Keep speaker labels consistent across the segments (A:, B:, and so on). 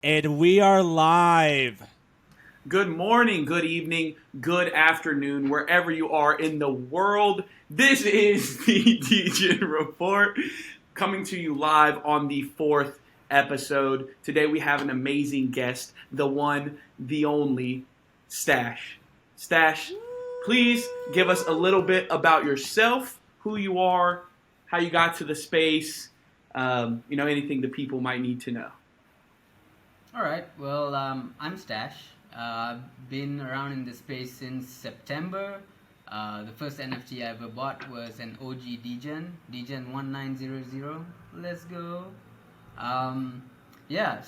A: And we are live.
B: Good morning, good evening, good afternoon, wherever you are in the world. This is the Degen Report coming to you live on the fourth episode. Today we have an amazing guest, the one, the only, Stash. Stash, please give us a little bit about yourself, who you are, how you got to the space, anything the people might need to know.
C: All right. Well, I'm Stash. I've been around in this space since September. The first NFT I ever bought was an OG Degen 1900. Let's go. Um, yeah.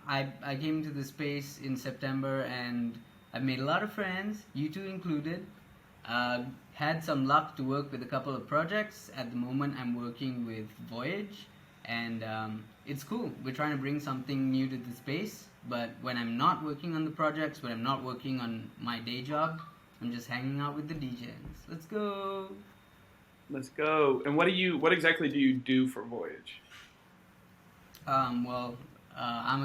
C: I came to the space in September and I made a lot of friends, you two included. Had some luck to work with a couple of projects. At the moment, I'm working with Voyage, and it's cool. We're trying to bring something new to the space. But when I'm not working on the projects, when I'm not working on my day job, I'm just hanging out with the DJs. Let's go.
B: Let's go. And what exactly do you do for Voyage?
C: Well, I'm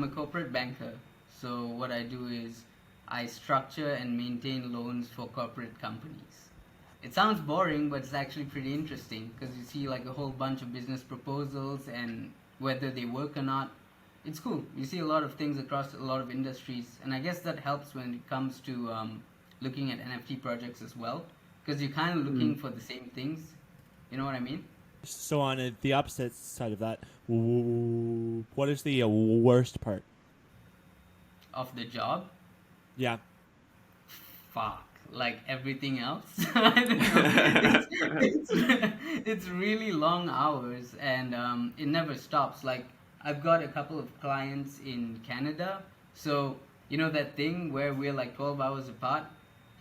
C: a corporate banker. So what I do is I structure and maintain loans for corporate companies. It sounds boring, but it's actually pretty interesting because you see like a whole bunch of business proposals and whether they work or not. It's cool. You see a lot of things across a lot of industries, and I guess that helps when it comes to looking at NFT projects as well because you're kind of looking
B: Mm.
C: for the same things. You know what I mean?
A: So on the opposite side of that, what is the worst part?
C: Of the job.
A: Yeah.
C: Fuck, like everything else. I don't know. It's really long hours and it never stops. Like I've got a couple of clients in Canada, so you know that thing where we're like 12 hours apart.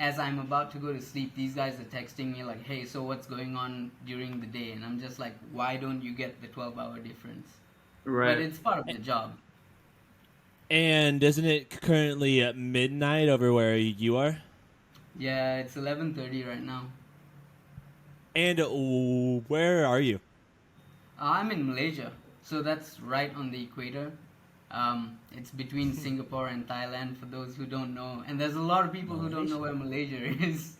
C: As I'm about to go to sleep, these guys are texting me like, "Hey, so what's going on during the day?" And I'm just like, "Why don't you get the 12-hour difference?" But
B: Right.
C: it's part of the job.
A: And isn't it currently at midnight over where you are?
C: Yeah, it's 11:30 right now.
A: And where are you?
C: I'm in Malaysia, so that's right on the equator. It's between Singapore and Thailand for those who don't know, and there's a lot of people who don't know
A: Malaysia.
C: where Malaysia is.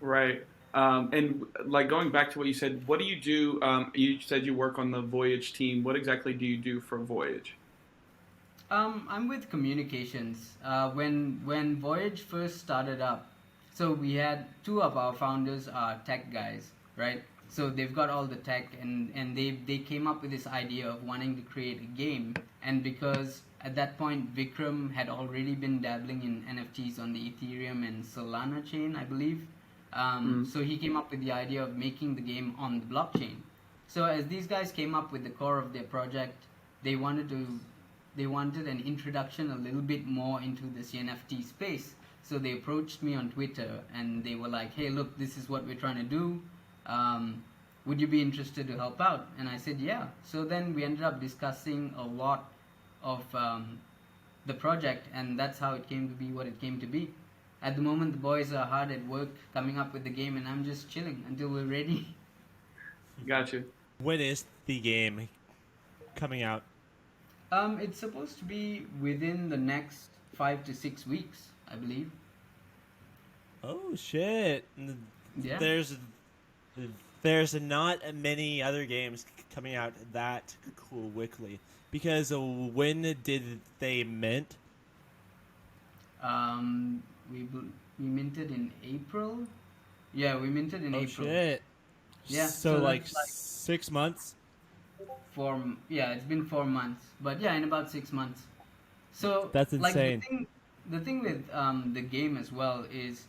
B: Right. And like going back to what you said, what do you do? You said you work on the Voyage team. What exactly do you do for Voyage?
C: I'm with communications. When Voyage first started up, so we had two of our founders are tech guys, right? So they've got all the tech, and they came up with this idea of wanting to create a game. And because at that point Vikram had already been dabbling in NFTs on the Ethereum and Solana chain, I believe.
B: Mm.
C: So he came up with the idea of making the game on the blockchain. So as these guys came up with the core of their project, they wanted to they wanted an introduction a little bit more into the CNFT space. So they approached me on Twitter and they were like, "Hey, look, this is what we're trying to do. Would you be interested to help out?" And I said, "Yeah." So then we ended up discussing a lot of the project, and that's how it came to be what it came to be. At the moment, the boys are hard at work coming up with the game, and I'm just chilling until we're ready.
B: Gotcha.
A: When is the game coming out?
C: It's supposed to be within the next 5 to 6 weeks, I believe.
A: Oh shit!
C: Yeah.
A: There's there's not many other games coming out that quickly because when did they mint?
C: Um, we minted in April. Yeah, we minted in
A: Oh
C: April.
A: shit!
C: Yeah,
A: So
C: so
A: like
C: that's like
A: 6 months.
C: yeah, it's been 4 months. But yeah, in about 6 months. So
A: That's
C: like
A: insane.
C: the thing with the game as well is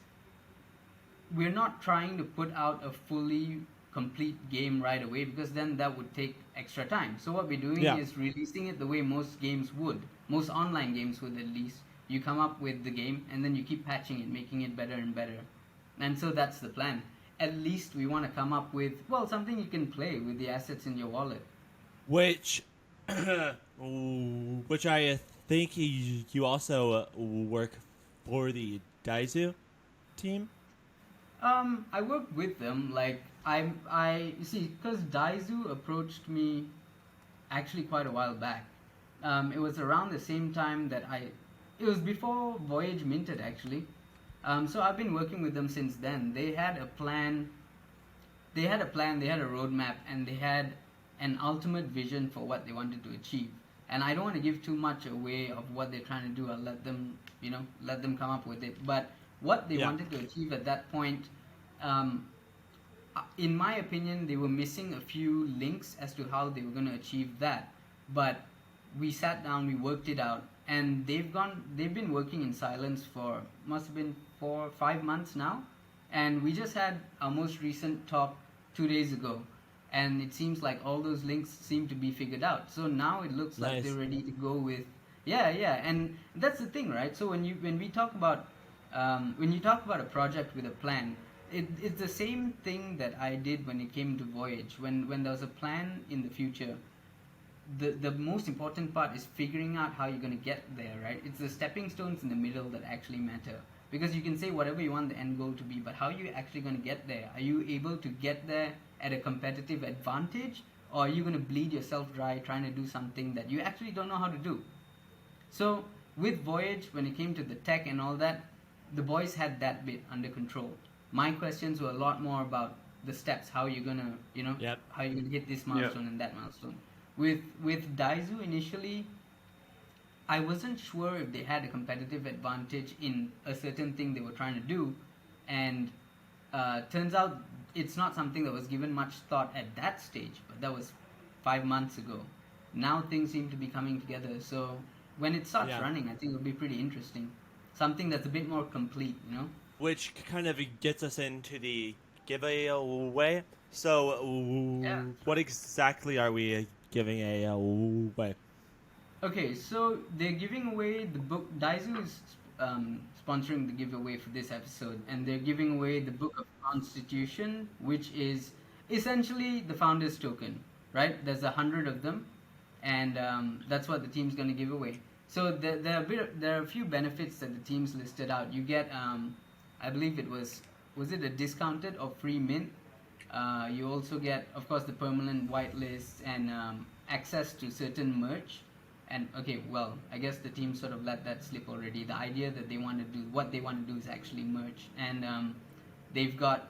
C: we're not trying to put out a fully complete game right away because then that would take extra time. So what we're doing
A: Yeah.
C: is releasing it the way most games would, most online games would at least. You come up with the game and then you keep patching it, making it better and better. And so that's the plan. At least we want to come up with, well, something you can play with the assets in your wallet.
A: Which, which I think you also work for the Daizu team.
C: I worked with them. Like I you see, because Daizu approached me actually quite a while back. It was around the same time that it was before Voyage minted actually. So I've been working with them since then. They had a plan, they had a roadmap, and they had an ultimate vision for what they wanted to achieve. And I don't want to give too much away of what they're trying to do. I'll let them, let them come up with it. But what they
A: Yeah.
C: wanted to achieve at that point, um, in my opinion, they were missing a few links as to how they were going to achieve that. But we sat down, we worked it out, and they've been working in silence for must have been 4 or 5 months now, and we just had our most recent talk 2 days ago, and it seems like all those links seem to be figured out. So now it looks like
A: Nice.
C: they're ready to go with, yeah, and that's the thing, right? So when we talk about when you talk about a project with a plan, it's the same thing that I did when it came to Voyage. When there was a plan in the future, the most important part is figuring out how you're going to get there, right? It's the stepping stones in the middle that actually matter. Because you can say whatever you want the end goal to be, but how are you actually going to get there? Are you able to get there at a competitive advantage, or are you going to bleed yourself dry trying to do something that you actually don't know how to do? So with Voyage, when it came to the tech and all that, the boys had that bit under control. My questions were a lot more about the steps, how you're gonna,
A: Yep.
C: how you're gonna hit this milestone and that milestone. With Daizu initially, I wasn't sure if they had a competitive advantage in a certain thing they were trying to do, and turns out it's not something that was given much thought at that stage. But that was 5 months ago. Now things seem to be coming together. So when it starts
A: Yeah.
C: running, I think it'll be pretty interesting. Something that's a bit more complete,
A: Which kind of gets us into the giveaway. So,
C: Yeah.
A: what exactly are we giving away?
C: Okay, so they're giving away the book. Daizu is sponsoring the giveaway for this episode, and they're giving away the Book of Constitution, which is essentially the Founders Token, right? There's 100 of them, and that's what the team's going to give away. So there are a few benefits that the team's listed out. You get, I believe it was it a discounted or free mint? You also get, of course, the permanent whitelist and access to certain merch. And okay, well, I guess the team sort of let that slip already. The idea that what they want to do is actually merch, and they've got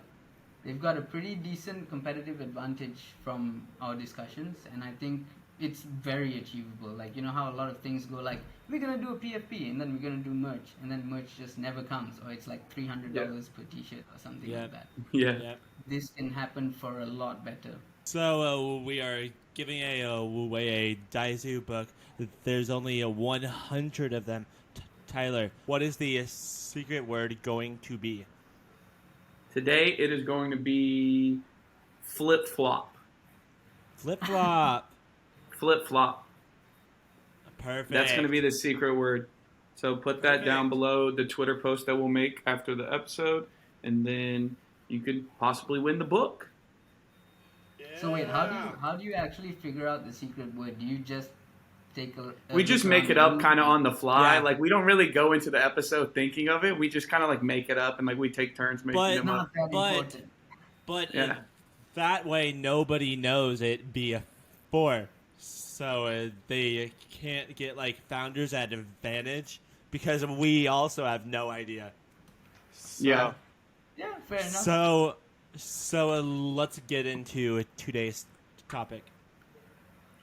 C: a pretty decent competitive advantage from our discussions, and I think it's very achievable. Like, you know how a lot of things go, like, we're gonna do a PFP and then we're gonna do merch, and then merch just never comes, or it's like $300 per t-shirt or something
A: Yeah.
C: like that.
B: Yeah.
A: Yep.
C: This can happen for a lot better.
A: So we are giving away a Daizu book. There's only 100 of them. Tyler, what is the secret word going to be?
B: Today it is going to be flip flop.
A: Flip flop.
B: Flip flop.
A: Perfect.
B: That's going to be the secret word. So put that down
A: Perfect.
B: below the Twitter post that we'll make after the episode, and then you could possibly win the book.
C: So wait, how do you actually figure out the secret word? Do you just take a
B: We just
C: look
B: make
C: around
B: it
C: the
B: up
C: room?
B: kind of on the fly.
A: Yeah.
B: Like, we don't really go into the episode thinking of it. We just kind of like make it up, and like we take turns making
A: But-
C: It's
B: them up.
C: not that
A: But-
C: important.
A: But
B: Yeah.
A: that way nobody knows it before. So they can't get like founders at advantage because we also have no idea. So,
B: Yeah.
C: Yeah, fair enough.
A: So let's get into today's topic.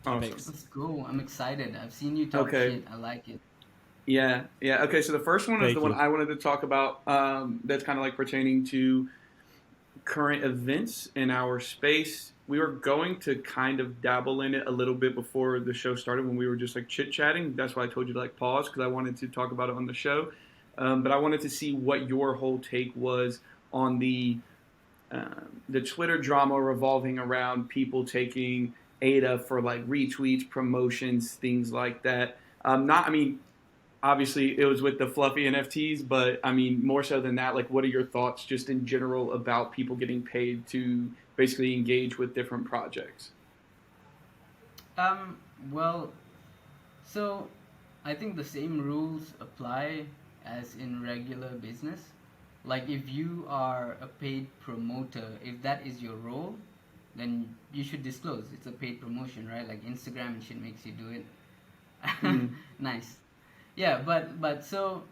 A: Topics.
C: Let's go. I'm excited. I've seen you talk
B: Okay.
C: shit. I like it.
B: Yeah. Okay, so the first one is
A: Thank
B: the one
A: you.
B: I wanted to talk about that's kind of like pertaining to current events in our space. We were going to kind of dabble in it a little bit before the show started when we were just like chit-chatting. That's why I told you to like pause, because I wanted to talk about it on the show. But I wanted to see what your whole take was on the Twitter drama revolving around people taking ADA for like retweets, promotions, things like that. Obviously it was with the fluffy NFTs, but I mean, more so than that, like, what are your thoughts just in general about people getting paid to basically engage with different projects?
C: Well, so I think the same rules apply as in regular business. Like, if you are a paid promoter, if that is your role, then you should disclose. It's a paid promotion, right? Like Instagram and shit makes you do it.
B: Mm.
C: Nice. Yeah, but so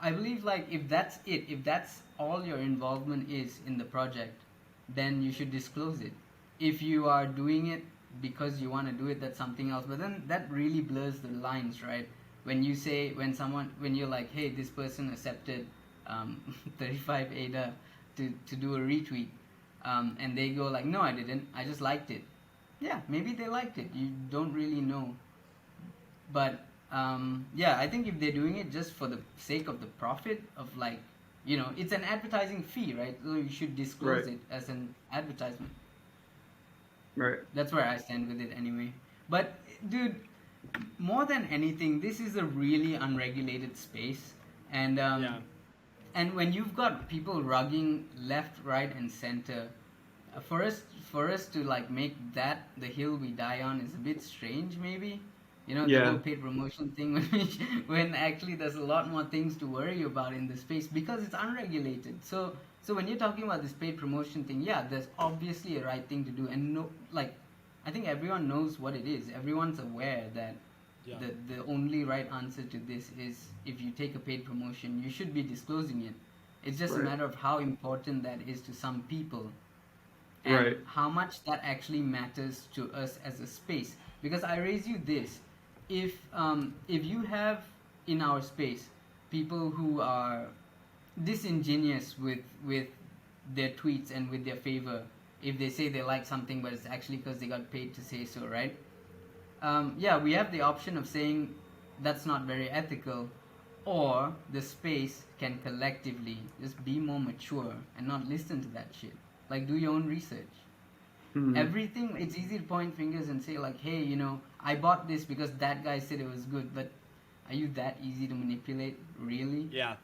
C: I believe like if that's it, if that's all your involvement is in the project, then you should disclose it. If you are doing it because you want to do it, that's something else. But then that really blurs the lines, right? When you say when you're like, hey, this person accepted 35 ADA to do a retweet, and they go like, no, I didn't. I just liked it. Yeah, maybe they liked it. You don't really know, but yeah, I think if they're doing it just for the sake of the profit of like, it's an advertising fee, right? So you should disclose
B: Right.
C: it as an advertisement.
B: Right.
C: That's where I stand with it anyway. But dude, more than anything, this is a really unregulated space, and
A: Yeah.
C: and when you've got people rugging left, right, and center, for us to like make that the hill we die on is a bit strange, maybe. The whole
B: Yeah.
C: paid promotion thing when actually there's a lot more things to worry about in the space because it's unregulated. So when you're talking about this paid promotion thing, yeah, there's obviously a right thing to do, and no, like, I think everyone knows what it is. Everyone's aware that
A: Yeah.
C: the only right answer to this is if you take a paid promotion, you should be disclosing it. It's just a
B: Right.
C: matter of how important that is to some people and
B: Right.
C: how much that actually matters to us as a space. Because I raise you this: if you have in our space people who are disingenuous with their tweets and with their favor, if they say they like something but it's actually because they got paid to say so, right? Yeah, we have the option of saying that's not very ethical, or the space can collectively just be more mature and not listen to that shit. Like, do your own research.
B: Mm.
C: Everything, it's easy to point fingers and say, like, hey, I bought this because that guy said it was good, but are you that easy to manipulate, really?
A: Yeah.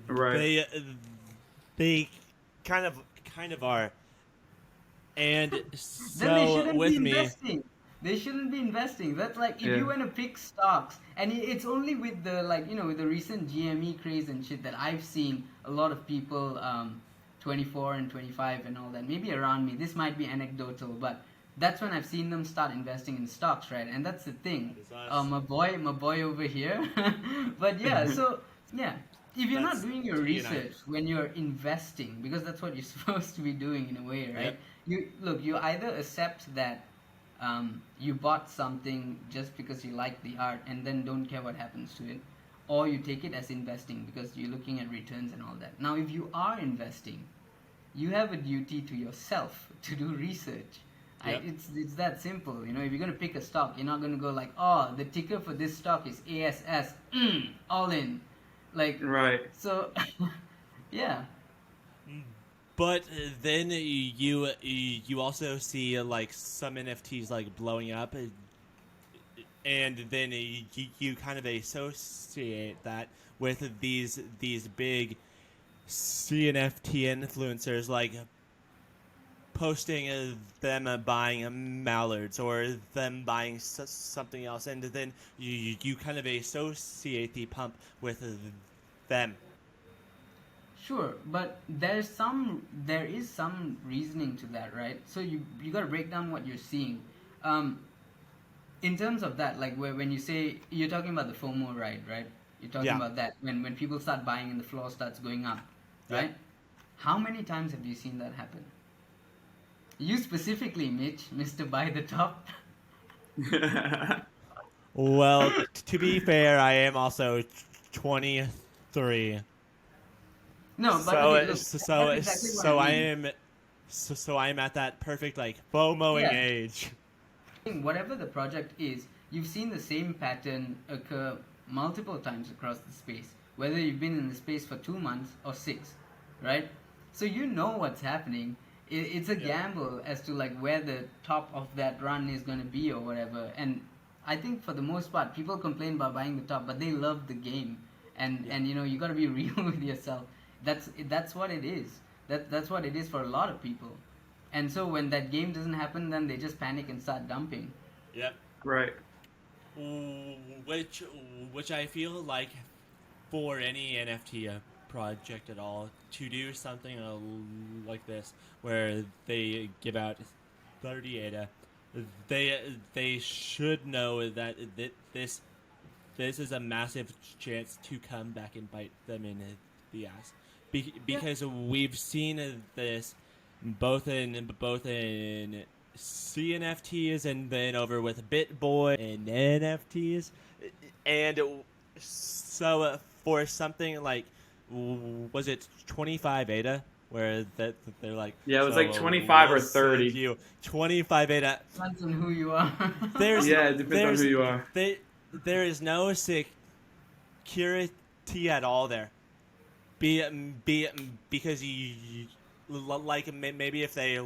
B: Right.
A: They kind of are. And
C: Then they
A: so
C: shouldn't be
A: with me,
C: investing. They shouldn't be investing. That's like if
B: Yeah.
C: you want to pick stocks, and it's only with the with the recent GME craze and shit that I've seen a lot of people, 24 and 25 and all that. Maybe around me, this might be anecdotal, but that's when I've seen them start investing in stocks, right? And that's the thing.
A: That is us.
C: My boy over here. But yeah, so yeah, if you're not
A: That's
C: doing your
A: T and I.
C: research when you're investing, because that's what you're supposed to be doing in a way, right?
A: Yep.
C: You either accept that you bought something just because you like the art and then don't care what happens to it, or you take it as investing because you're looking at returns and all that. Now, if you are investing, you have a duty to yourself to do research.
A: Yep.
C: It's that simple. If you're gonna pick a stock, you're not gonna go like, oh, the ticker for this stock is ASS, all in, like,
B: Right.
C: so, yeah.
A: But then you also see like some NFTs like blowing up, and then you kind of associate that with these big CNFT influencers like posting them buying mallards or them buying something else, and then you kind of associate the pump with them.
C: Sure, but there is some reasoning to that, right? So you got to break down what you're seeing. In terms of that, like when you say you're talking about the FOMO ride, right? You're talking
A: Yeah.
C: about that when people start buying and the floor starts going up,
A: Yeah.
C: right? How many times have you seen that happen? You specifically, Mitch, Mr. Buy the Top.
A: Well, to be fair, I am also 23.
C: No, but
A: So
C: okay, look, that's exactly what I
A: I
C: mean.
A: am I am at that perfect like FOMOing
C: Yeah.
A: age.
C: Whatever the project is, you've seen the same pattern occur multiple times across the space, whether you've been in the space for 2 months or 6, right? So you know what's happening. It's a
A: Yeah.
C: gamble as to like where the top of that run is going to be or whatever. And I think for the most part, people complain about buying the top, but they love the game. And
A: Yeah.
C: and you got to be real with yourself. That's what it is. That's what it is for a lot of people. And so when that game doesn't happen, then they just panic and start dumping.
A: Yep.
B: Right.
A: Which which I feel like for any NFT project at all to do something like this where they give out 30 ADA, they should know that this this is a massive chance to come back and bite them in the ass, because we've seen this both in CNFTs and then over with BitBoy and NFTs, and so for something like, was it 25 ADA? Where they're like,
B: Yeah, it was
A: so,
B: like 25 or
A: we'll send
B: 30.
A: you 25 ADA.
C: Depends on who you are.
A: There's
B: Yeah, it depends on who you are.
A: There is no security at all there. Because like maybe if they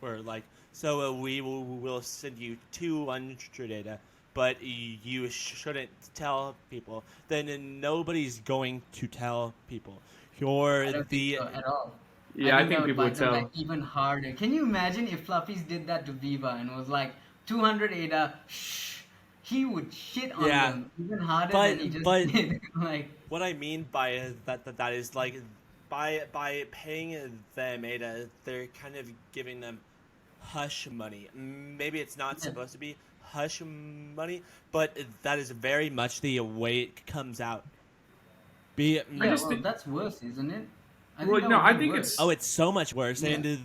A: were like, so we will send you 200 data, but you shouldn't tell people. Then nobody's going to tell people.
C: I
A: You're
C: don't think so at all.
B: Yeah, I
C: that
B: think
C: would
B: people would
C: bite them
B: tell.
C: back even harder. Can you imagine if Fluffies did that to Viva and was like 200 ADA? Shh, he would shit on
A: Yeah.
C: them even harder
A: But-
C: than he just
A: but-
C: did. Like,
A: What I mean by that is like, by paying them ADA, they're kind of giving them hush money. Maybe it's not
C: Yeah.
A: supposed to be hush money, but that is very much the way it comes out.
C: yeah,
B: just
C: well,
B: think-
C: that's worse, isn't it?
B: Well,
C: that
B: no,
C: would
B: I
C: be
B: think
C: worse.
B: it's-
A: Oh, it's so much worse,
C: Yeah.
A: and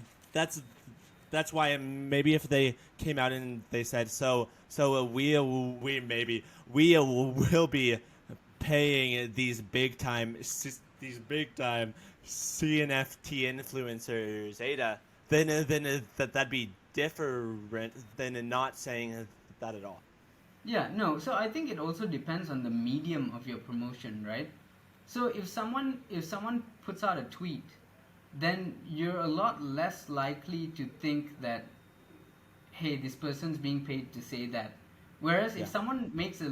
A: that's why maybe if they came out and they said we will be paying these big time CNFT influencers ADA, then that'd be different than not saying that at all.
C: Yeah, no. So I think it also depends on the medium of your promotion, right? So if someone puts out a tweet, then you're a lot less likely to think that, hey, this person's being paid to say that. Whereas
A: Yeah.
C: if someone makes a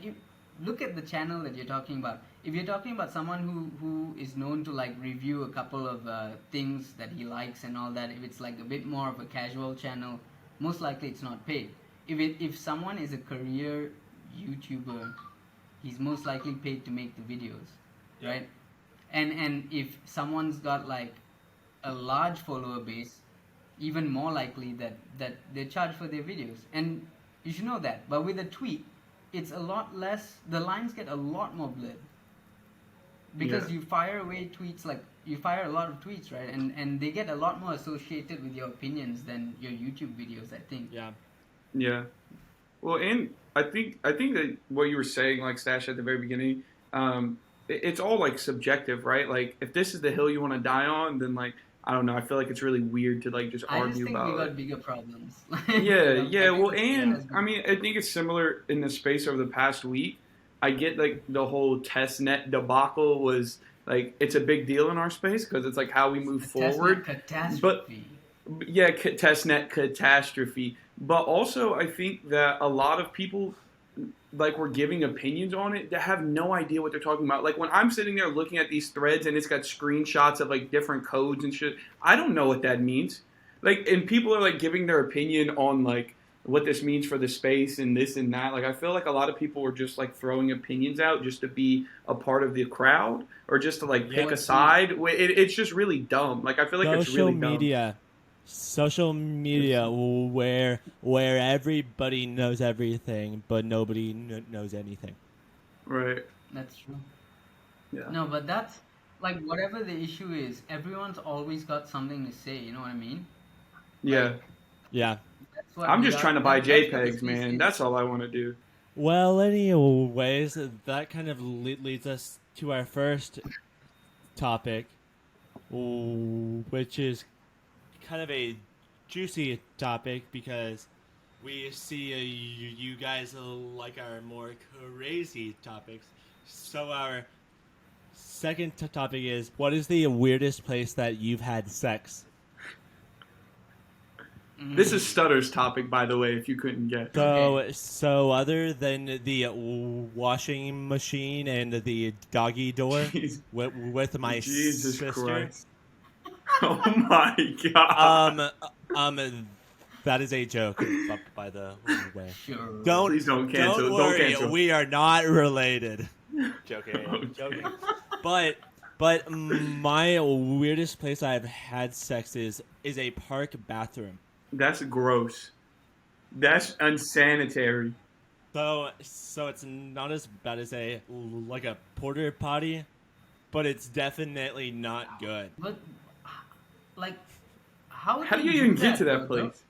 C: if, look at the channel that you're talking about. If you're talking about someone who is known to like review a couple of things that he likes and all that, if it's like a bit more of a casual channel, most likely it's not paid. If someone is a career YouTuber, he's most likely paid to make the videos,
A: Yeah.
C: right? And if someone's got like a large follower base, even more likely that they charge for their videos, and you should know that. But with a tweet, it's a lot less. The lines get a lot more blurred because
B: Yeah.
C: you fire away tweets, like you fire a lot of tweets, right? And they get a lot more associated with your opinions than your YouTube videos, I think.
A: Yeah.
B: Yeah. Well, and I think that what you were saying, like Stash at the very beginning, it's all like subjective, right? Like if this is the hill you want to die on, then like I don't know. I feel like it's really weird to like just
C: I just
B: argue
C: think
B: about
C: we
B: it.
C: got bigger problems.
B: Yeah, yeah. Well,
C: Yeah,
B: and I mean, I think it's similar in the space over the past week. I get like the whole testnet debacle was like it's a big deal in our space because it's like how we move forward.
C: Catastrophe.
B: Yeah, testnet catastrophe. But also, I think that a lot of people like were giving opinions on it that have no idea what they're talking about. Like when I'm sitting there looking at these threads and it's got screenshots of like different codes and shit, I don't know what that means. Like, and people are like giving their opinion on like what this means for the space and this and that. Like, I feel like a lot of people were just like throwing opinions out just to be a part of the crowd or just to like pick a side. It's just really dumb. Like, I feel like it's really dumb.
A: Social media, where everybody knows everything, but nobody knows anything.
B: Right.
C: That's true.
B: Yeah.
C: No, but that's like whatever the issue is, everyone's always got something to say. You know what I mean?
B: Yeah.
A: Yeah.
C: That's what
B: I'm
C: we
B: just
C: got-
B: trying to buy
C: that's what the
B: JPEGs,
C: space
B: man.
C: is.
B: That's all I want to do.
A: Well, anyways, that kind of leads us to our first topic, which is kind of a juicy topic because we see you guys like our more crazy topics. So our second topic is, what is the weirdest place that you've had sex?
B: This is Stutter's topic, by the way, if you couldn't get.
A: So other than the washing machine and the doggy door
B: Jeez.
A: with my
B: Jesus
A: sister.
B: Christ. Oh my god.
A: That is a joke, by the way.
C: Sure.
B: Please don't cancel.
A: Don't worry,
B: cancel.
A: we are not related. Joking,
B: Okay.
A: joking. But my weirdest place I've had sex is a park bathroom.
B: That's gross. That's unsanitary.
A: So it's not as bad as a porter potty, but it's definitely not good.
C: But like, how would
B: How do
C: they
B: you even get
C: that,
B: to that
C: bro?
B: place?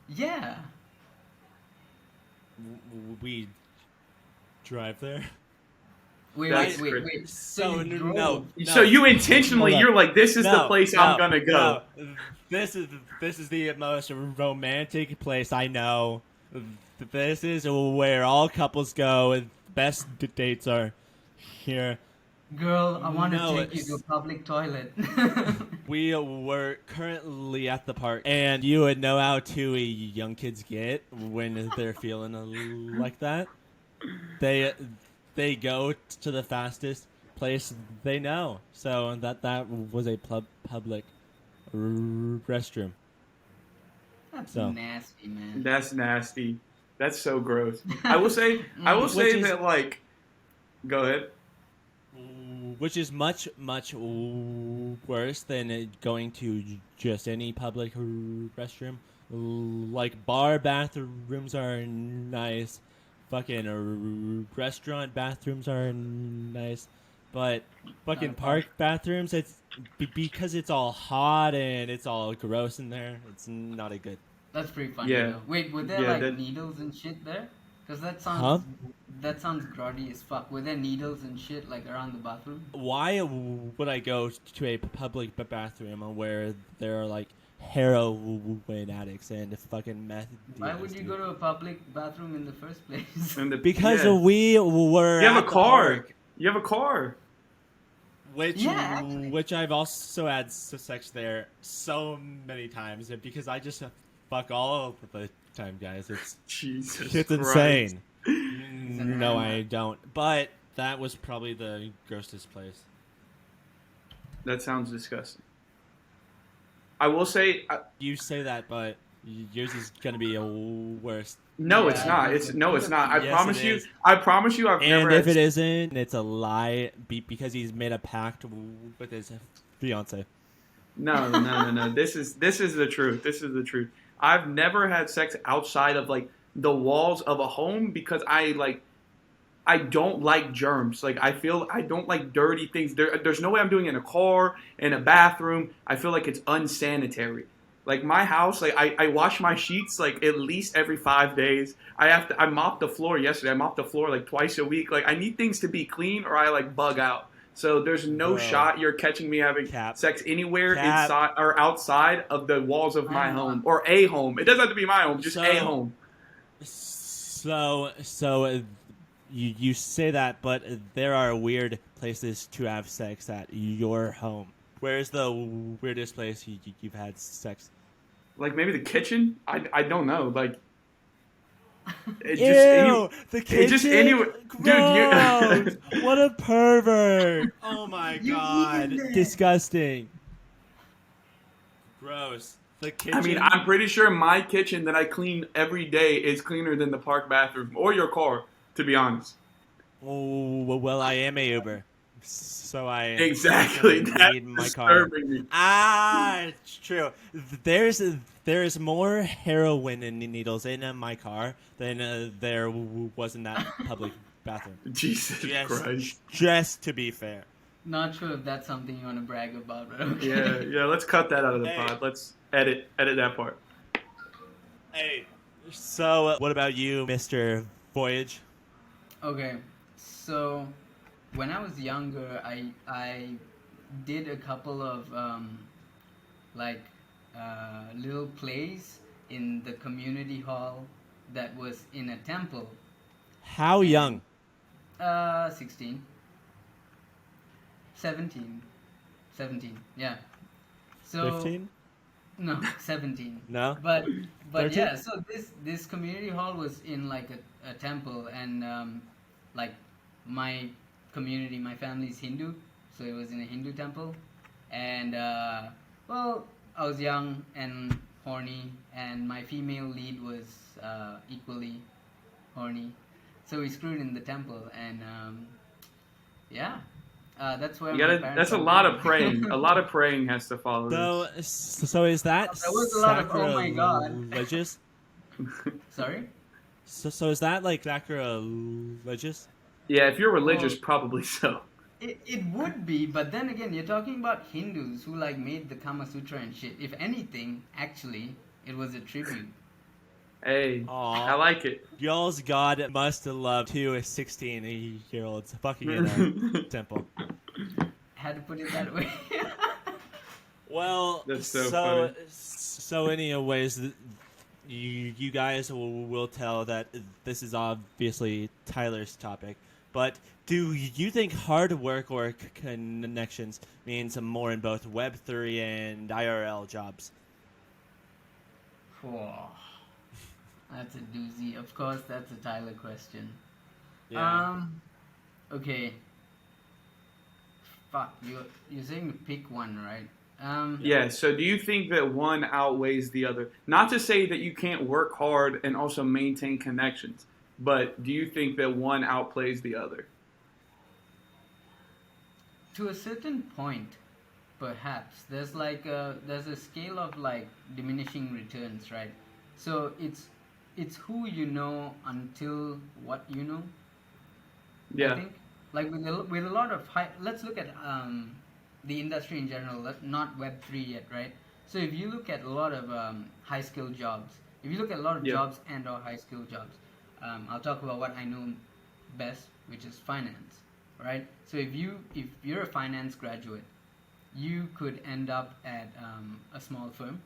C: Yeah.
A: We drive there.
B: That's
C: Wait.
B: crazy.
C: So you drove.
A: no.
B: So you intentionally,
A: Hold up.
B: you're like, this is the place I'm gonna go.
A: No. This is the most romantic place I know. This is where all couples go, and best dates are here.
C: Girl, I want to
A: No,
C: take you to a
A: it's-
C: public toilet.
A: We were currently at the park, and you would know how two young kids get when they're feeling like that. They go to the fastest place they know. So that was a public restroom.
C: That's
A: So.
C: nasty, man.
B: That's nasty. That's so gross. I will say
A: Which is-
B: that like, go ahead.
A: Which is much worse than going to just any public restroom. Like bar bathrooms are nice, fucking restaurant bathrooms are nice, but fucking park bathrooms, it's because it's all hot and it's all gross in there. It's not a good.
C: That's pretty funny.
B: Yeah.
C: Though. Wait, were there
B: Yeah,
C: like
B: that-
C: needles and shit there? Because that sounds grody as fuck. Were there needles and shit like around the bathroom?
A: Why would I go to a public bathroom where there are like heroin addicts and fucking meth
C: Why
A: dealers,
C: would you
A: dude?
C: go to a public bathroom in the first place?
A: Because
B: yeah.
A: we were
B: You have
A: at
B: a
A: the
B: car.
A: park,
B: You have a car.
A: which
C: Yeah, actually.
A: which I've also had sex there so many times, and because I just fuck all the time, guys. It's
B: Jesus.
A: it's
B: Christ.
A: insane.
C: an
A: No,
C: animal.
A: I don't. But that was probably the grossest place.
B: That sounds disgusting. I will say,
A: You say that, but yours is gonna be a worse.
B: no,
C: Yeah,
B: it's not. It's not. I
A: Yes,
B: promise
A: it
B: you.
A: is.
B: I promise you. I've
A: And
B: never.
A: if
B: had-
A: it isn't, it's a lie because he's made a pact with his fiance.
B: No. This is the truth. This is the truth. I've never had sex outside of like the walls of a home because I don't like germs. Like I feel I don't like dirty things. There's no way I'm doing it in a car, in a bathroom. I feel like it's unsanitary. Like my house, like I wash my sheets like at least every 5 days. I mopped the floor yesterday. I mopped the floor like twice a week. Like I need things to be clean or I like bug out. So there's no
A: Bro.
B: shot you're catching me having
A: Cap.
B: sex anywhere
A: Cap.
B: inside or outside of the walls of my
C: I know.
B: home or a home. It doesn't have to be my home, just
A: So-
B: a home.
A: So you say that, but there are weird places to have sex at your home. Where's the weirdest place you've had sex?
B: Like maybe the kitchen. I don't know. Like it
A: Ew,
B: just
A: the kitchen.
B: it just anywhere, dude.
A: Gross. What a pervert! Oh my
C: You
A: god,
C: eaten it.
A: disgusting. Gross. The kitchen.
B: I mean, I'm pretty sure my kitchen that I clean every day is cleaner than the park bathroom or your car. To be honest.
A: Oh, well, I am a Uber, so I
B: Exactly. That's
A: need my car.
B: disturbing me.
A: It's true. There's more heroin and needles in my car than there was in that public bathroom.
B: Jesus Christ.
A: Just to be fair.
C: Not sure if that's something you want to brag about, but okay.
B: Yeah. Let's cut that out of the
A: Hey.
B: pod. Let's edit that part.
A: Hey, so what about you, Mr. Voyage?
C: Okay, so when I was younger, I did a couple of little plays in the community hall that was in a temple.
A: How young?
C: 16. 17. 17, yeah. So
A: 15?
C: no, 17.
A: No?
C: But
A: 13?
C: yeah, so this community hall was in like a temple, and like my community, my family's Hindu, so it was in a Hindu temple, and well, I was young and horny, and my female lead was equally horny, so we screwed in the temple, and yeah. That's where
B: You
C: my
B: gotta.
C: parents
B: That's a
C: got
B: lot of
C: married.
B: praying. A lot of praying has to follow this.
A: So is that
C: There was a lot of, oh my God.
A: sacrilegious?
C: Sorry?
A: So is that like sacrilegious?
B: Yeah, if you're religious,
C: Well,
B: probably so.
C: it would be, but then again, you're talking about Hindus who like made the Kama Sutra and shit. If anything, actually, it was a tribute.
B: Hey, I
A: Aw.
B: like it.
A: Y'all's God must love two 16-year-olds fucking in a temple.
C: Had to put it that way.
A: Well,
B: That's so
A: so
B: funny.
A: so anyways, you guys will tell that this is obviously Tyler's topic, but do you think hard work or connections means more in both Web3 and IRL jobs?
C: Whoa, that's a doozy. Of course, that's a Tyler question.
A: Yeah.
C: Um, okay. Fuck, you're saying to pick one, right?
A: Yep.
B: Yeah, so do you think that one outweighs the other? Not to say that you can't work hard and also maintain connections, but do you think that one outplays the other?
C: To a certain point, perhaps there's a scale of like diminishing returns, right? So it's who you know until what you know. I
B: Yeah,
C: think like with a lot of high. Let's look at the industry in general, not Web 3 yet, right? So if you look at a lot of high skill jobs, if you look at a lot of
B: yeah,
C: jobs and or high skill jobs, I'll talk about what I know best, which is finance, right? So if you're a finance graduate, you could end up at a small firm,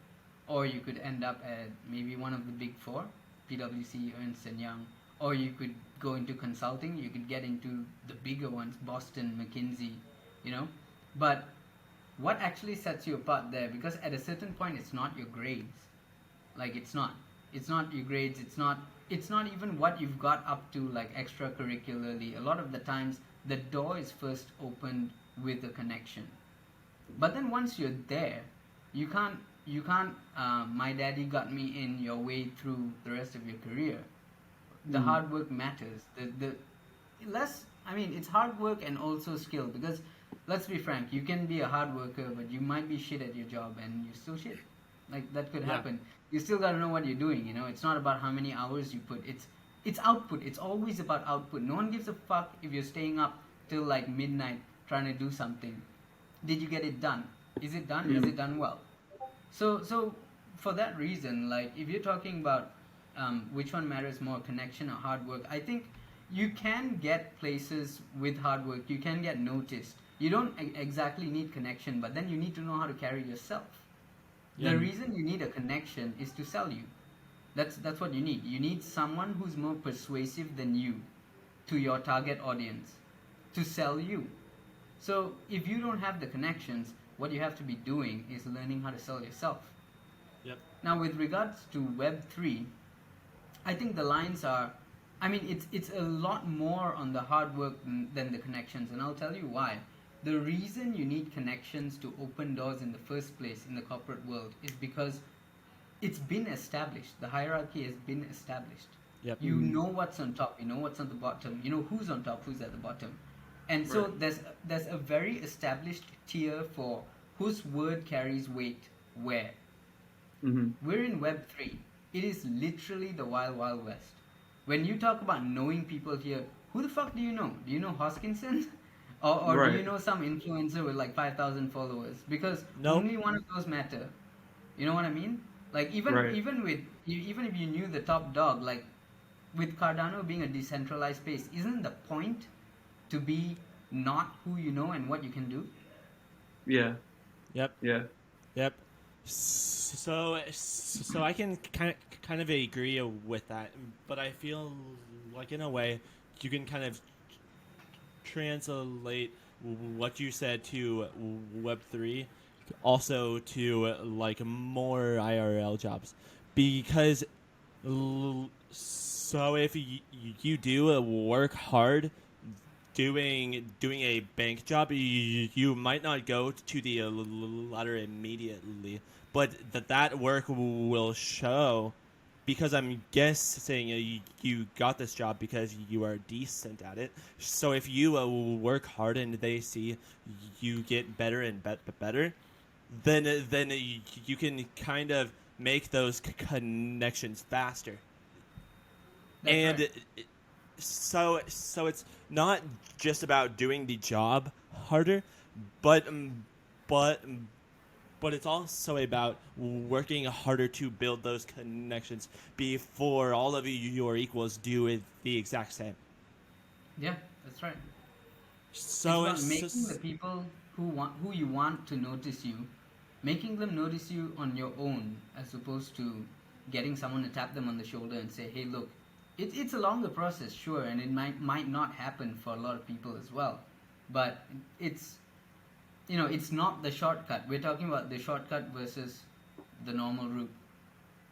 C: or you could end up at maybe one of the big four, PwC, Ernst and Young, or you could go into consulting. You could get into the bigger ones, Boston, McKinsey, you know. But what actually sets you apart there? Because at a certain point, it's not your grades. Like it's not your grades. It's not even what you've got up to like extracurricularly. A lot of the times, the door is first opened with a connection. But then once you're there, you can't my daddy got me in your way through the rest of your career. The
B: mm,
C: hard work matters. The less, I mean, it's hard work and also skill, because let's be frank, you can be a hard worker but you might be shit at your job and you're still shit. Like that could
A: Yeah.
C: happen. You still got to know what you're doing, you know. It's not about how many hours you put. It's output. It's always about output. No one gives a fuck if you're staying up till like midnight trying to do something. Did you get it done? Is it done? Is
B: mm,
C: it done well? So for that reason, like if you're talking about which one matters more, connection or hard work, I think you can get places with hard work. You can get noticed. You don't exactly need connection, but then you need to know how to carry yourself. The
A: Yep.
B: mm,
C: reason you need a connection is to sell you. That's what you need. You need someone who's more persuasive than you to your target audience to sell you. So if you don't have the connections, what you have to be doing is learning how to sell yourself.
A: Yep.
C: Now, with regards to Web3, I think the lines are, I mean, it's a lot more on the hard work than the connections, and I'll tell you why. The reason you need connections to open doors in the first place in the corporate world is because it's been established. The hierarchy has been established.
A: Yep.
C: You know what's on top. You know what's on the bottom. You know who's on top, who's at the bottom, and so
B: right.
C: there's a very established tier for whose word carries weight where.
B: Mm-hmm.
C: We're in Web 3. It is literally the wild, wild west. When you talk about knowing people here, who the fuck do you know? Do you know Hoskinson? Or do you
B: Right,
C: know some influencer with like 5,000 followers? Because
A: Nope.
C: only one of those matter. You know what I mean? Like
B: right.
C: even if you knew the top dog, like with Cardano being a decentralized space, isn't the point to be not who you know and what you can do?
B: Yeah,
A: Yep.
B: yeah,
A: Yep. So I can kind of agree with that, but I feel like in a way you can kind of translate what you said to Web3 also to like more IRL jobs because so if you do work hard doing a bank job, you might not go to the ladder immediately, but that work will show because I'm guessing you got this job because you are decent at it. So if you work hard and they see you get better and better, then you can kind of make those connections faster. and
C: right.
A: so it's not just about doing the job harder, but but but it's also about working harder to build those connections before all of your equals do it the exact same.
C: Yeah, that's right. It's
A: So
C: about
A: it's
C: making the
A: just,
C: people who you want to notice you, making them notice you on your own, as opposed to getting someone to tap them on the shoulder and say, "Hey, look." It's a longer process, sure, and it might not happen for a lot of people as well, but it's it's not the shortcut. We're talking about the shortcut versus the normal route.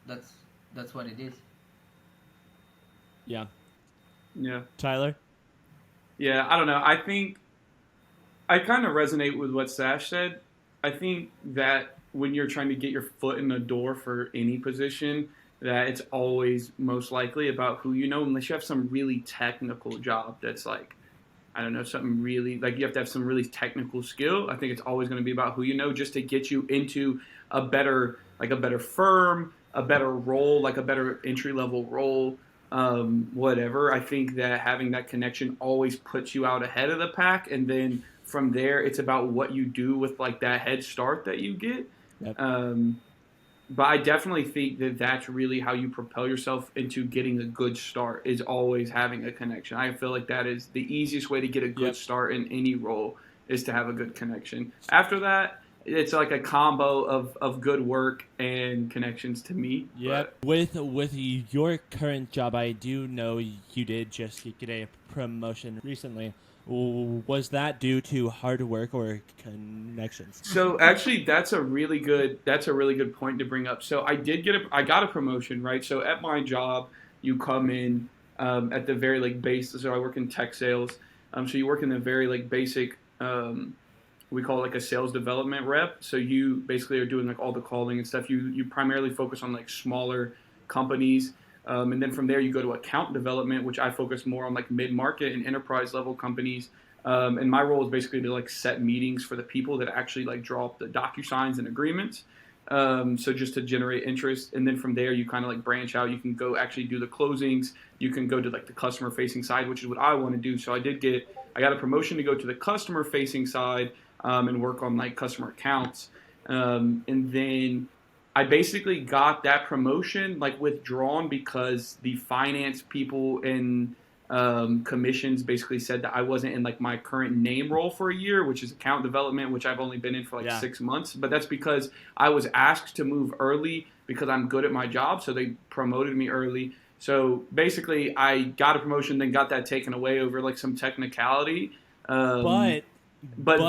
C: That's that's what it is.
A: yeah.
B: Yeah.
A: Tyler?
B: Yeah, I don't know. I think I kind of resonate with what Sash said. I think that when you're trying to get your foot in the door for any position, that it's always most likely about who you know, unless you have some really technical job that's like, I don't know, something really like you have to have some really technical skill. I think it's always going to be about who you know, just to get you into a better firm, a better role, like a better entry level role, whatever. I think that having that connection always puts you out ahead of the pack, and then from there, it's about what you do with like that head start that you get.
A: Yep.
B: But I definitely think that that's really how you propel yourself into getting a good start is always having a connection. I feel like that is the easiest way to get a good
A: Yep.
B: start in any role is to have a good connection. After that, it's like a combo of good work and connections to me.
A: Yep. With your current job, I do know you did just get a promotion recently. Was that due to hard work or connections?
B: So actually, that's a really good point to bring up. So I got a promotion, right? So at my job, you come in at the very like base. So I work in tech sales. So you work in the very like basic. We call it like a sales development rep. So you basically are doing like all the calling and stuff. You primarily focus on like smaller companies. And then from there, you go to account development, which I focus more on like mid market and enterprise level companies. And my role is basically to like set meetings for the people that actually like draw up the DocuSigns and agreements. So just to generate interest, and then from there you kind of like branch out. You can go actually do the closings. You can go to like the customer facing side, which is what I want to do. So I got a promotion to go to the customer facing side and work on like customer accounts. And then I basically got that promotion like withdrawn because the finance people in commissions basically said that I wasn't in like my current name role for a year, which is account development, which I've only been in for like
A: Yeah.
B: 6 months. But that's because I was asked to move early because I'm good at my job, so they promoted me early. So basically, I got a promotion, then got that taken away over like some technicality. Um,
A: But but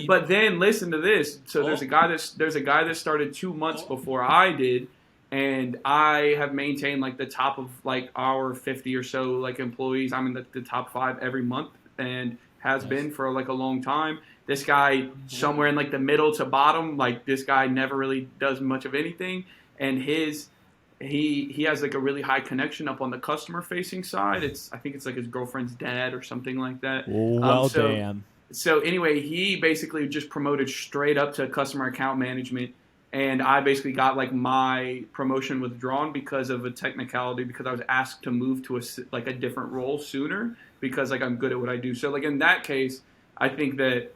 B: but then listen to this. So
A: oh,
B: there's a guy that started 2 months before I did, and I have maintained like the top of like our 50 or so like employees. I'm in the top 5 every month and has
A: nice.
B: been for like a long time. This guy somewhere in like the middle to bottom, like this guy never really does much of anything, and he has like a really high connection up on the customer facing side. I think it's like his girlfriend's dad or something like that.
A: Well,
B: So
A: damn.
B: so anyway, he basically just promoted straight up to customer account management, and I basically got like my promotion withdrawn because of a technicality because I was asked to move to like a different role sooner because like I'm good at what I do. So like in that case, I think that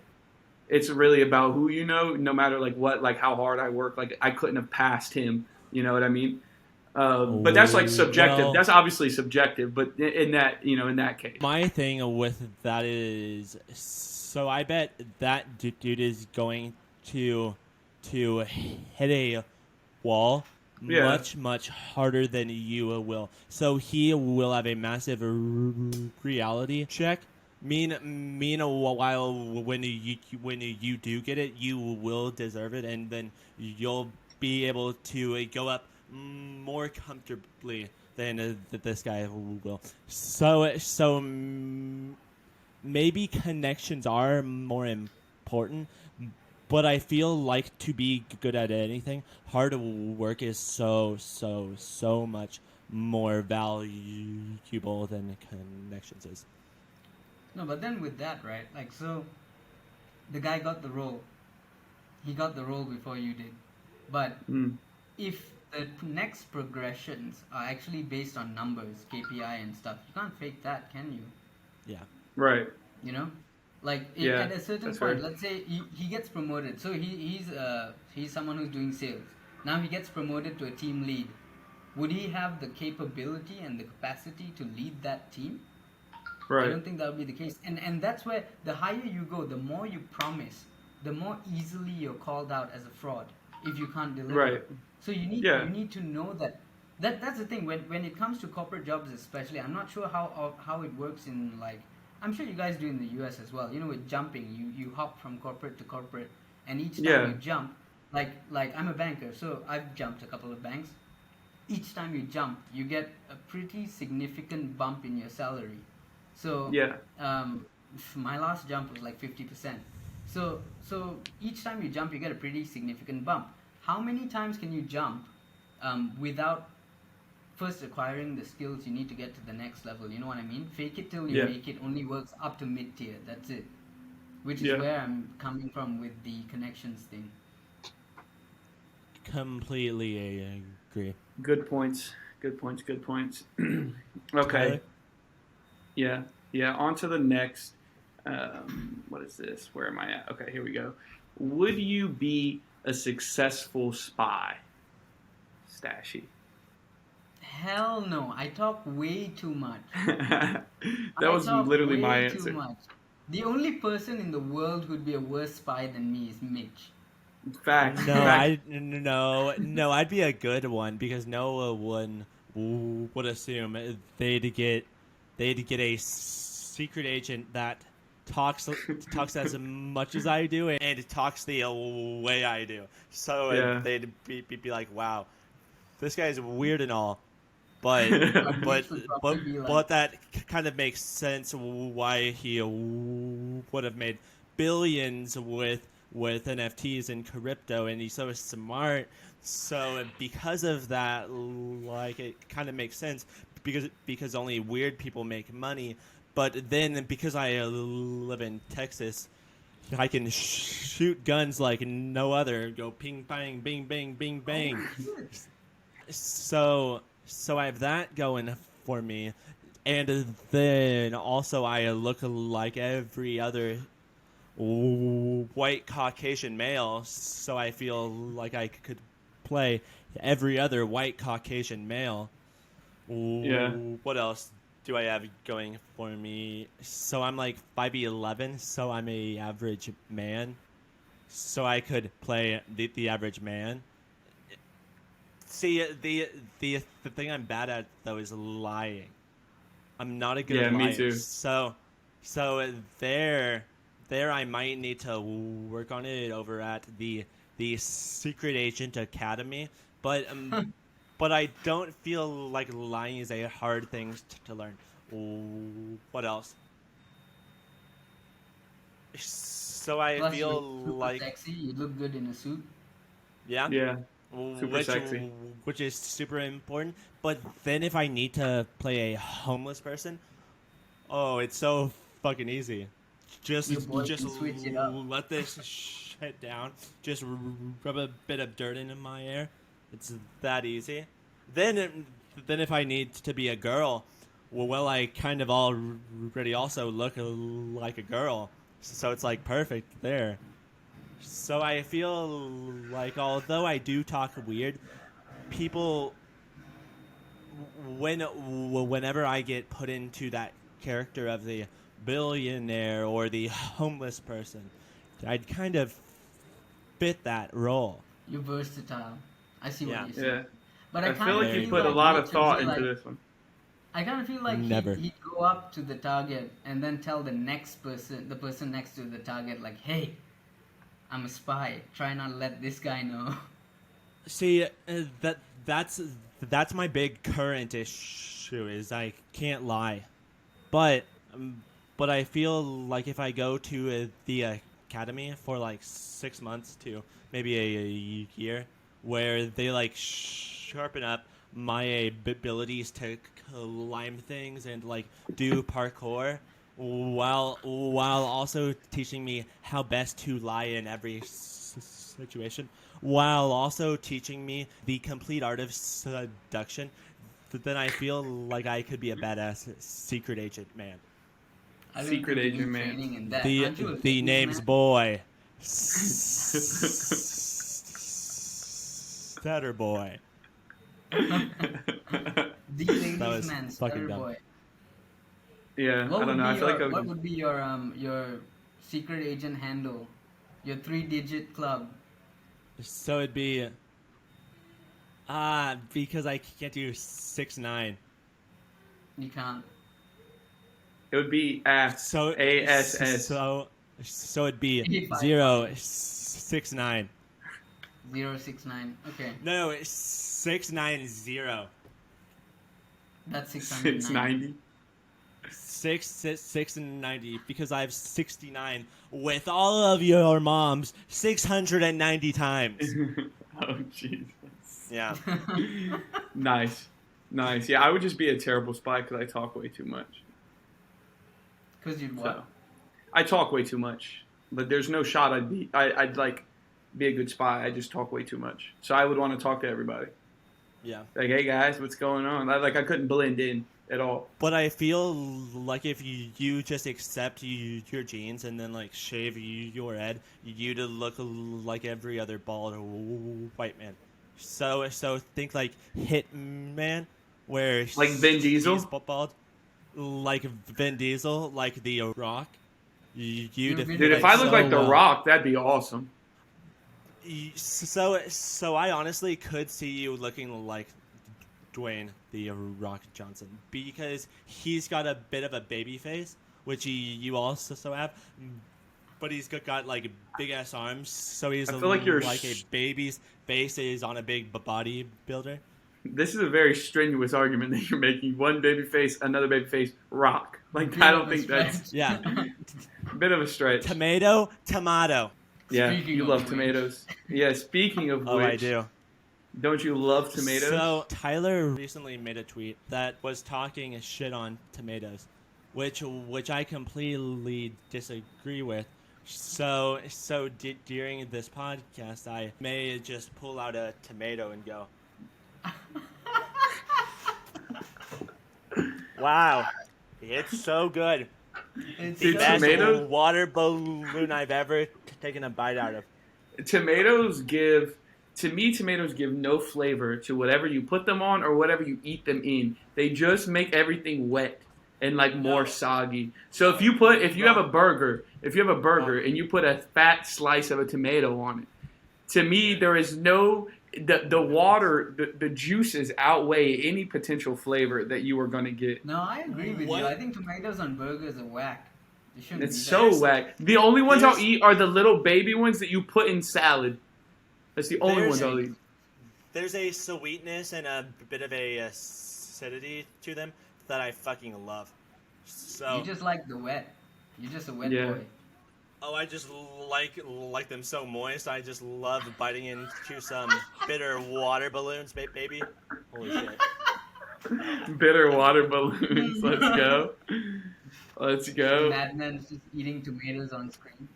B: it's really about who you know, no matter like what, like how hard I work. Like I couldn't have passed him. You know what I mean? But that's like subjective.
A: Well,
B: That's obviously subjective. But in that in that case,
A: my thing with that is, so I bet that dude is going to hit a wall
B: yeah.
A: much harder than you will. So he will have a massive reality check. Meanwhile, when you do get it, you will deserve it, and then you'll be able to go up more comfortably than this guy will. Maybe connections are more important, but I feel like to be good at anything, hard work is so much more valuable than connections is.
C: No, but then with that, right? Like, so the guy got the role. He got the role before you did. But
B: Mm.
C: if the next progressions are actually based on numbers, KPI and stuff. You can't fake that, can you?
A: Yeah.
B: Right.
C: You know, like
B: Yeah,
C: at a certain
B: that's
C: point,
B: fair.
C: let's say he gets promoted. So he's someone who's doing sales. Now he gets promoted to a team lead. Would he have the capability and the capacity to lead that team? I
B: Right.
C: don't think that would be the case. And that's where the higher you go, the more you promise, the more easily you're called out as a fraud if you can't deliver.
B: Right.
C: So
B: Yeah.
C: you need to know that's the thing when it comes to corporate jobs especially. I'm not sure how it works in, like, I'm sure you guys do in the US as well. You know, with jumping, you hop from corporate to corporate, and each time
B: Yeah.
C: you jump, like I'm a banker, so I've jumped a couple of banks. Each time you jump, you get a pretty significant bump in your salary. So
B: Yeah.
C: um, my last jump was like 50%. So each time you jump, you get a pretty significant bump. How many times can you jump without first acquiring the skills you need to get to the next level? You know what I mean? Fake it till you
B: Yeah.
C: make it only works up to mid tier. That's it. Which is
B: Yeah.
C: where I'm coming from with the connections thing.
A: Completely agree.
B: Good points. Good points. Good points. Okay.
A: Tyler?
B: Yeah. Yeah. On to the next. What is this? Where am I at? Okay, here we go. Would you be a successful spy? Stashy.
C: Hell no! I talk way too much.
B: That
C: I
B: was
C: talk
B: literally my
C: way too
B: answer.
C: much. The only person in the world who'd be a worse spy than me is Mitch.
B: Fact.
A: No,
B: Fact.
A: no, I'd be a good one because no one would assume they'd get a secret agent that talks as much as I do and talks the way I do. So
B: Yeah.
A: they'd be like, "Wow, this guy's weird and all, but
C: But
A: but
C: Mitch would probably be like,
A: but that kind of makes sense why he would have made billions with NFTs and crypto, and he's so smart. So because of that, like, it kind of makes sense because only weird people make money. But then because I live in Texas, I can shoot guns like no other. Go ping, bang, bing, bang, bing, bang. So I have that going for me, and then also I look like every other white Caucasian male, so I feel like I could play every other white Caucasian male.
B: Yeah.
A: What else do I have going for me? So I'm like 5'11", so I'm a average man. So I could play the average man. See, the thing I'm bad at though is lying. I'm not a good
B: Yeah,
A: liar.
B: me too.
A: So there I might need to work on it over at the Secret Agent Academy, but I don't feel like lying is a hard thing to learn. What else? So I
C: plus
A: feel
C: you're super
A: like,
C: sexy. You look good in a suit.
A: yeah,
B: Yeah. Super sexy.
A: which is super important. But then if I need to play a homeless person, oh, it's so fucking easy. Just
C: Your boy can switch it up.
A: let this shit down. Just rub a bit of dirt into my hair. It's that easy. Then if I need to be a girl, well, I kind of already also look like a girl, so it's like perfect there. So I feel like although I do talk weird, people whenever I get put into that character of the billionaire or the homeless person, I'd kind of fit that role.
C: You're versatile. I see
A: Yeah.
C: what you're saying.
B: Yeah.
C: But
B: I
C: I
B: feel
C: kind
B: like
C: of
B: you
C: feel
B: put a
C: like
B: lot of
C: Mitch would
B: thought
C: be
B: into
C: like,
B: this one.
C: I kind of feel like
A: Never.
C: he'd go up to the target and then tell the next person, the person next to the target, like, "Hey, I'm a spy. Try not to let this guy know."
A: See, that's my big current issue is I can't lie, but but I feel like if I go to the academy for like 6 months to maybe a year, where they like sharpen up my abilities to climb things and like do parkour, while also teaching me how best to lie in every situation, while also teaching me the complete art of seduction, then I feel like I could be a badass secret agent man.
C: I don't
B: Secret
C: think you
B: agent
C: need
B: man.
C: training in that.
A: The
C: Aren't you a
A: the
C: ladies'
A: name's
C: man?
A: boy. Stutter boy.
C: The ladies'
A: That was
C: man,
A: fucking
C: stutter
A: dumb.
C: boy.
B: Yeah,
C: What
B: I don't
C: would
B: know.
C: be
B: I feel like I
C: what
B: would.
C: would be your secret agent handle? Your 3-digit club.
A: So it'd be because I can't do 6'9".
C: You can't.
B: It would be ASS.
A: So
B: ASS.
A: so it'd be
C: 85.
A: 069.
C: 069. Okay,
A: No, 690.
C: that's 690.
B: 690.
A: 690 because I have 69 with all of your moms 690 times.
B: Oh, Jesus.
A: Yeah.
B: Nice. Yeah, I would just be a terrible spy because I talk way too much.
C: Because you'd
B: So,
C: what?
B: I talk way too much. But there's no shot I'd like be a good spy. I just talk way too much. So I would want to talk to everybody.
A: Yeah.
B: Like, hey guys, what's going on? I couldn't blend in at all.
A: But I feel like if you just accept your genes and then like shave your head, you'd look like every other bald white man. So think like Hitman, where
B: Like Vin Diesel?
A: he's bald, like Vin Diesel, like The Rock. You'd
C: Dude,
B: Dude, if I look
A: so
B: like The
A: well.
B: Rock, that'd be awesome.
A: So I honestly could see you looking like Dwayne The Rock Johnson because he's got a bit of a baby face, which you also have, but he's got like big ass arms, so he's
B: I feel like you're
A: like a baby's face is on a big bodybuilder.
B: This is a very strenuous argument that you're making. One baby face, another baby face, Rock. Like,
C: Bit
B: I
C: of
B: don't
C: a
B: think that's
C: stretch.
A: Yeah,
B: a bit of a stretch.
A: tomato.
B: Yeah,
C: Speaking
B: you
C: of
B: love
C: which.
B: tomatoes. Yeah, speaking of
A: Oh,
B: which,
A: I do.
B: don't you love tomatoes?
A: So Tyler recently made a tweet that was talking shit on tomatoes, which I completely disagree with. So during this podcast, I may just pull out a tomato and go, "Wow, it's so good!
C: It's
B: Dude,
C: so
A: Best
B: tomatoes-
A: water balloon I've ever taken a bite out of."
B: Tomatoes give no flavor to whatever you put them on or whatever you eat them in. They just make everything wet and like more
A: No.
B: soggy. So if you have a burger and you put a fat slice of a tomato on it, to me there is no the water, the juices outweigh any potential flavor that you are going to get.
C: No, I agree with
A: What?
C: you. I think tomatoes on burgers are whack. They shouldn't
B: It's
C: be
B: so
C: there.
B: whack. The only ones I'll
A: there's-
B: eat are the little baby ones that you put in salad. That's the only
A: There's-
B: ones I'll eat.
A: There's a sweetness and a bit of a acidity to them that I fucking love. So
C: You just like the wet. You're just a wet
B: Yeah.
C: boy.
A: I just like them so moist. I just love biting into some bitter water balloons, baby. Holy shit!
B: Bitter water balloons. Let's go. Let's go.
C: Madman's just eating tomatoes on screen.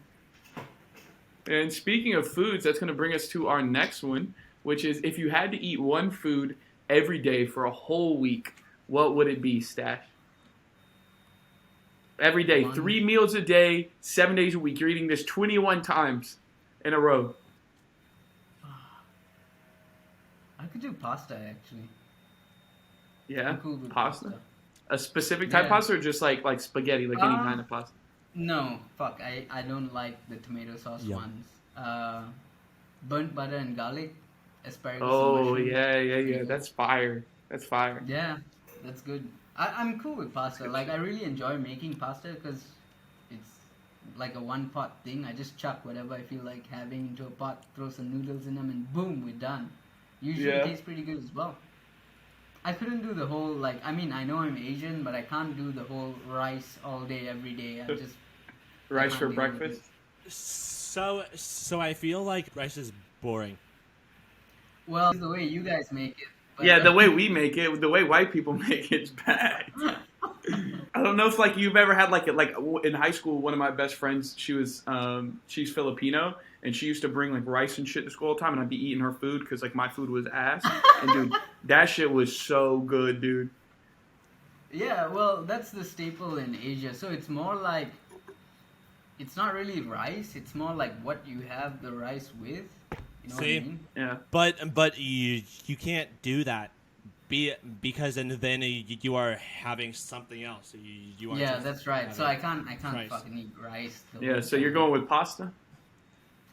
B: And speaking of foods, that's going to bring us to our next one, which is if you had to eat one food every day for a whole week, what would it be, Stash? Every day,
C: One.
B: 3 meals a day, 7 days a week. You're eating this 21 times in a row.
C: I could do pasta actually.
B: Yeah,
C: I'm cool with
B: pasta. A specific type
C: Yeah.
B: of pasta or just like spaghetti, like any
C: Um,
B: kind of pasta?
C: No, fuck. I don't like the tomato sauce
A: Yeah.
C: ones. Burnt butter and garlic, asparagus. and
B: Oh,
C: mushroom.
B: yeah. That's fire. That's fire.
C: Yeah, that's good. I'm cool with pasta. Like, I really enjoy making pasta because it's like a one-pot thing. I just chuck whatever I feel like having into a pot, throw some noodles in them, and boom, we're done. Usually
B: Yeah.
C: it tastes pretty good as well. I couldn't do the whole, like, I mean, I know I'm Asian, but I can't do the whole rice all day, every day. I just...
B: Rice
C: I
B: for
C: can't deal with
B: breakfast?
A: So I feel like rice is boring.
C: Well, the way you guys make it. But,
B: Yeah, the way we make it, the way white people make it's bad. I don't know if like you've ever had like in high school. One of my best friends, she's Filipino, and she used to bring like rice and shit to school all the time, and I'd be eating her food because like my food was ass. And dude, that shit was so good, dude.
C: Yeah, well, that's the staple in Asia. So it's more like, it's not really rice. It's more like what you have the rice with. You know what I mean?
B: Yeah.
A: But you can't do that. Because then you are having something else. You
C: Yeah, that's right. So I can't
A: rice.
C: fucking eat rice.
B: Yeah. So you're going with pasta?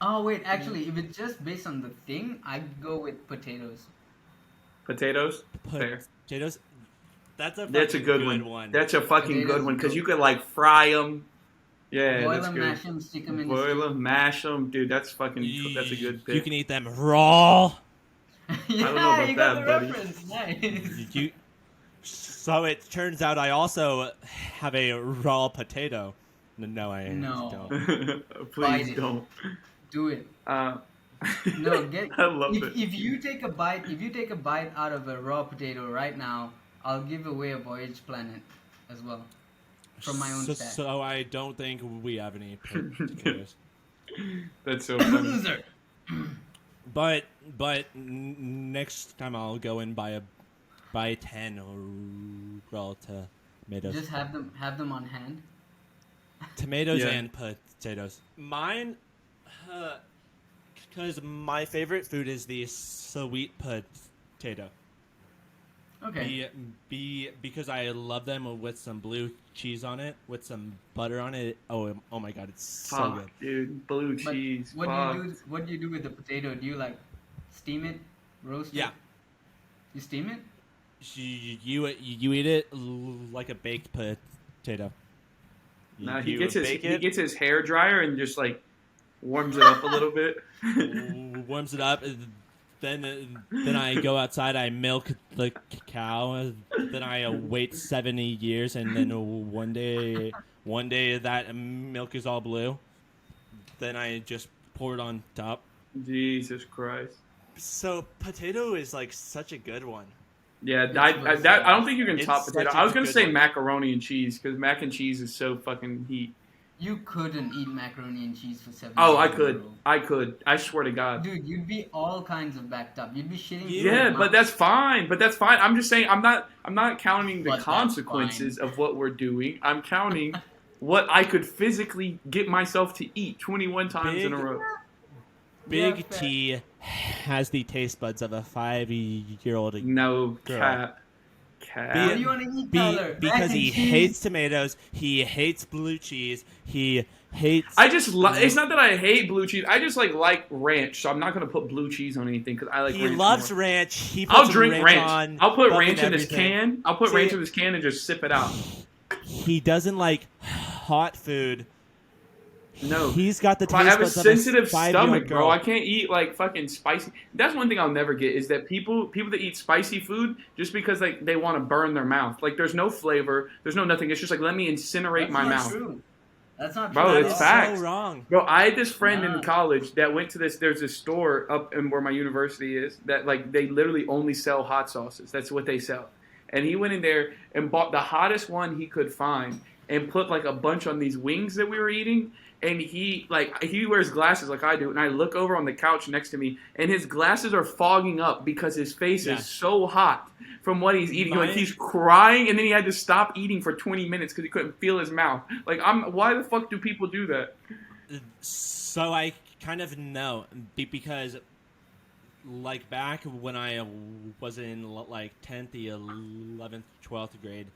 C: Oh wait, actually, if it's just based on the thing, I'd go with potatoes.
B: Potatoes? Fair.
A: Potatoes. That's a
B: good one. That's a fucking good one because you could like fry them. Yeah,
C: boil
B: that's
C: them,
B: good.
C: mash them, stick them in
B: Boil
C: the
B: them, mash them, dude. That's a good pick.
A: You can eat them raw.
C: Yeah,
B: I don't know about
C: you got
B: that,
C: the
B: buddy.
C: reference. Nice.
A: So it turns out I also have a raw potato. No, I
C: No.
A: don't.
B: Please
C: it.
B: don't.
C: Do it.
B: No,
C: Get.
B: I love
C: if,
B: it.
C: if you take a bite out of a raw potato right now, I'll give away a Voyage planet as well from my own stash.
A: So I don't think we have any potatoes.
B: That's so funny.
C: Loser.
A: But next time I'll go and buy 10 raw tomatoes.
C: Just have them on hand.
A: Tomatoes
B: Yeah.
A: and potatoes. Mine, because my favorite food is the sweet potato.
C: Okay.
A: Because I love them with some blue cheese on it, with some butter on it. Oh my god, it's so
B: Fuck,
A: good.
B: dude. Blue
C: But
B: cheese.
C: what
B: fuck.
C: do you do? What do you do with the potato? Do you like steam it, roast
A: Yeah.
C: it? You steam it?
A: You eat it like a baked potato.
B: Nah, he
A: You
B: gets
A: bake it,
B: his hair dryer and just like warms it up a little bit.
A: warms it up. Then I go outside. I milk the cow. Then I wait 70 years, and then one day that milk is all blue. Then I just pour it on top.
B: Jesus Christ.
A: So potato is like such a good one.
B: Yeah, I don't think you can
A: It's
B: top
A: such
B: potato.
A: a
B: I was gonna
A: good
B: say
A: one.
B: macaroni and cheese because mac and cheese is so fucking heat.
C: You couldn't eat macaroni and cheese for 7
B: Oh,
C: days
B: I
C: in a
B: could.
C: row.
B: I could. I swear to God.
C: Dude, you'd be all kinds of backed up. You'd be shitting.
B: Yeah, but that's fine. I'm just saying I'm not counting the
C: But that's
B: consequences of what we're doing. I'm counting what I could physically get myself to eat 21 times in a row.
A: Big
C: Yeah, fair.
A: T has the taste buds of a 5-year-old
B: No
A: girl.
B: cap.
C: What do you want to eat, Tyler? Mac
A: because
C: and
A: he
C: cheese?
A: hates tomatoes, he hates blue cheese, he hates.
B: It's not that I hate blue cheese. I just like ranch, so I'm not gonna put blue cheese on anything because I like.
A: He
B: ranch
A: loves
B: more.
A: ranch. He puts
B: I'll drink ranch.
A: on.
B: I'll put
A: fucking
B: ranch in this
A: everything.
B: can. I'll put
A: See-
B: ranch in this can and just sip it out.
A: He doesn't like hot food.
B: No.
A: He's got the taste
B: I have a
A: buds of
B: sensitive
A: 5-year-old
B: stomach, bro.
A: girl.
B: I can't eat like fucking spicy. That's one thing I'll never get is that people that eat spicy food just because like they want to burn their mouth. Like there's no flavor, there's no nothing. It's just like let me incinerate
C: That's
B: my
C: not
B: mouth.
C: True. That's not
B: Bro,
C: true.
A: That
B: it's
A: is
B: facts.
A: so wrong.
B: Bro, I had this friend
C: Nah.
B: in college that went to this. There's this store up in where my university is that like they literally only sell hot sauces. That's what they sell. And he went in there and bought the hottest one he could find and put like a bunch on these wings that we were eating. And he wears glasses like I do, and I look over on the couch next to me, and his glasses are fogging up because his face
A: Yeah.
B: is so hot from what he's eating. Like
A: Mine-
B: he's crying, and then he had to stop eating for 20 minutes because he couldn't feel his mouth. Like why the fuck do people do that?
A: So I kind of know because, like back when I was in like 10th, 11th, 12th grade,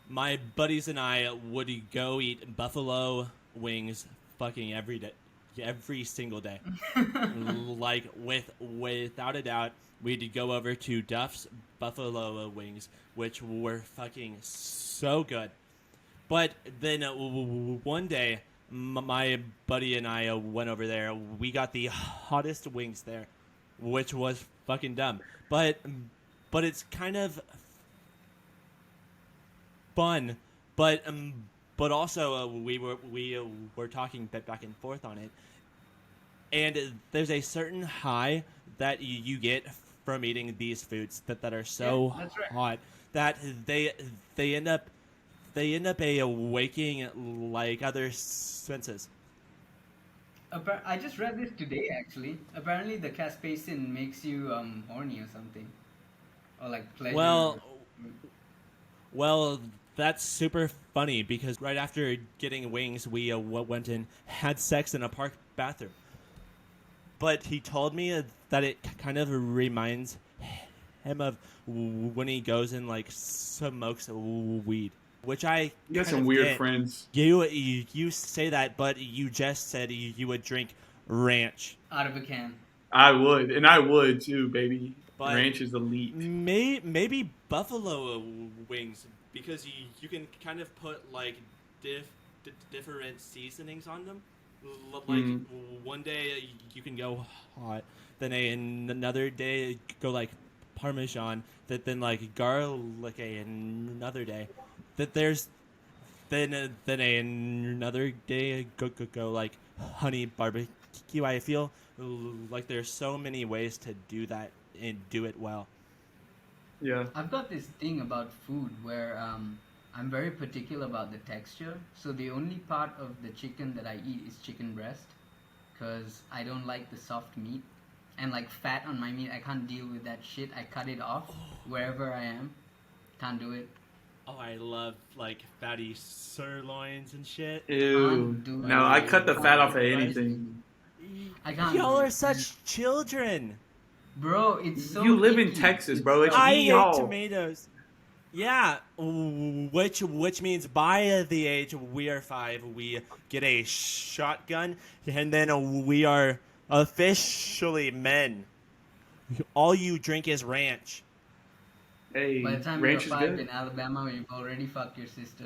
A: my buddies and I would go eat buffalo wings fucking every single day. Like without a doubt, we'd go over to Duff's Buffalo Wings, which were fucking so good. But then one day, my buddy and I went over there. We got the hottest wings there, which was fucking dumb. But it's kind of fun. But also we were talking back and forth on it, and there's a certain high that you get from eating these foods that are so
C: Yeah, that's right.
A: hot that they end up they end up awaking like other senses.
C: I just read this today actually. Apparently, the caspacin makes you horny or something, or like pleasure.
A: Well, that's super funny because right after getting wings, we went and had sex in a park bathroom. But he told me that it kind of reminds him of when he goes and like smokes weed, which I
B: You got
A: kind
B: some
A: of
B: weird
A: get.
B: friends.
A: You say that, but you just said you would drink ranch.
C: Out of a can.
B: I would, and I would too, baby.
A: But
B: Ranch is elite.
A: maybe buffalo wings because you can kind of put like different seasonings on them. Like one day you can go hot, then another day go like Parmesan, then like garlic another day. That there's then another day go like honey barbecue. I feel like there's so many ways to do that and do it well.
B: Yeah.
C: I've got this thing about food where I'm very particular about the texture. So the only part of the chicken that I eat is chicken breast, because I don't like the soft meat and like fat on my meat. I can't deal with that shit. I cut it off wherever I am. Can't do it.
A: Oh, I love like fatty sirloins and shit.
B: Ew.
C: Can't do
B: No,
C: it.
B: I cut the fat off of
A: Right.
B: anything.
C: I can't.
A: Y'all
C: do
A: are
C: it.
A: such children.
C: Bro, it's so.
B: You live in
C: icky.
B: Texas,
C: It's
B: bro. It's
C: so-
A: I
B: we
A: hate
B: all.
A: tomatoes. Yeah, which means by the age we are 5, we get a shotgun, and then we are officially men. All you drink is ranch.
B: Hey,
C: By the time
B: ranch
C: you're
B: is
C: 5
B: good.
C: in Alabama, you've already fucked your sister.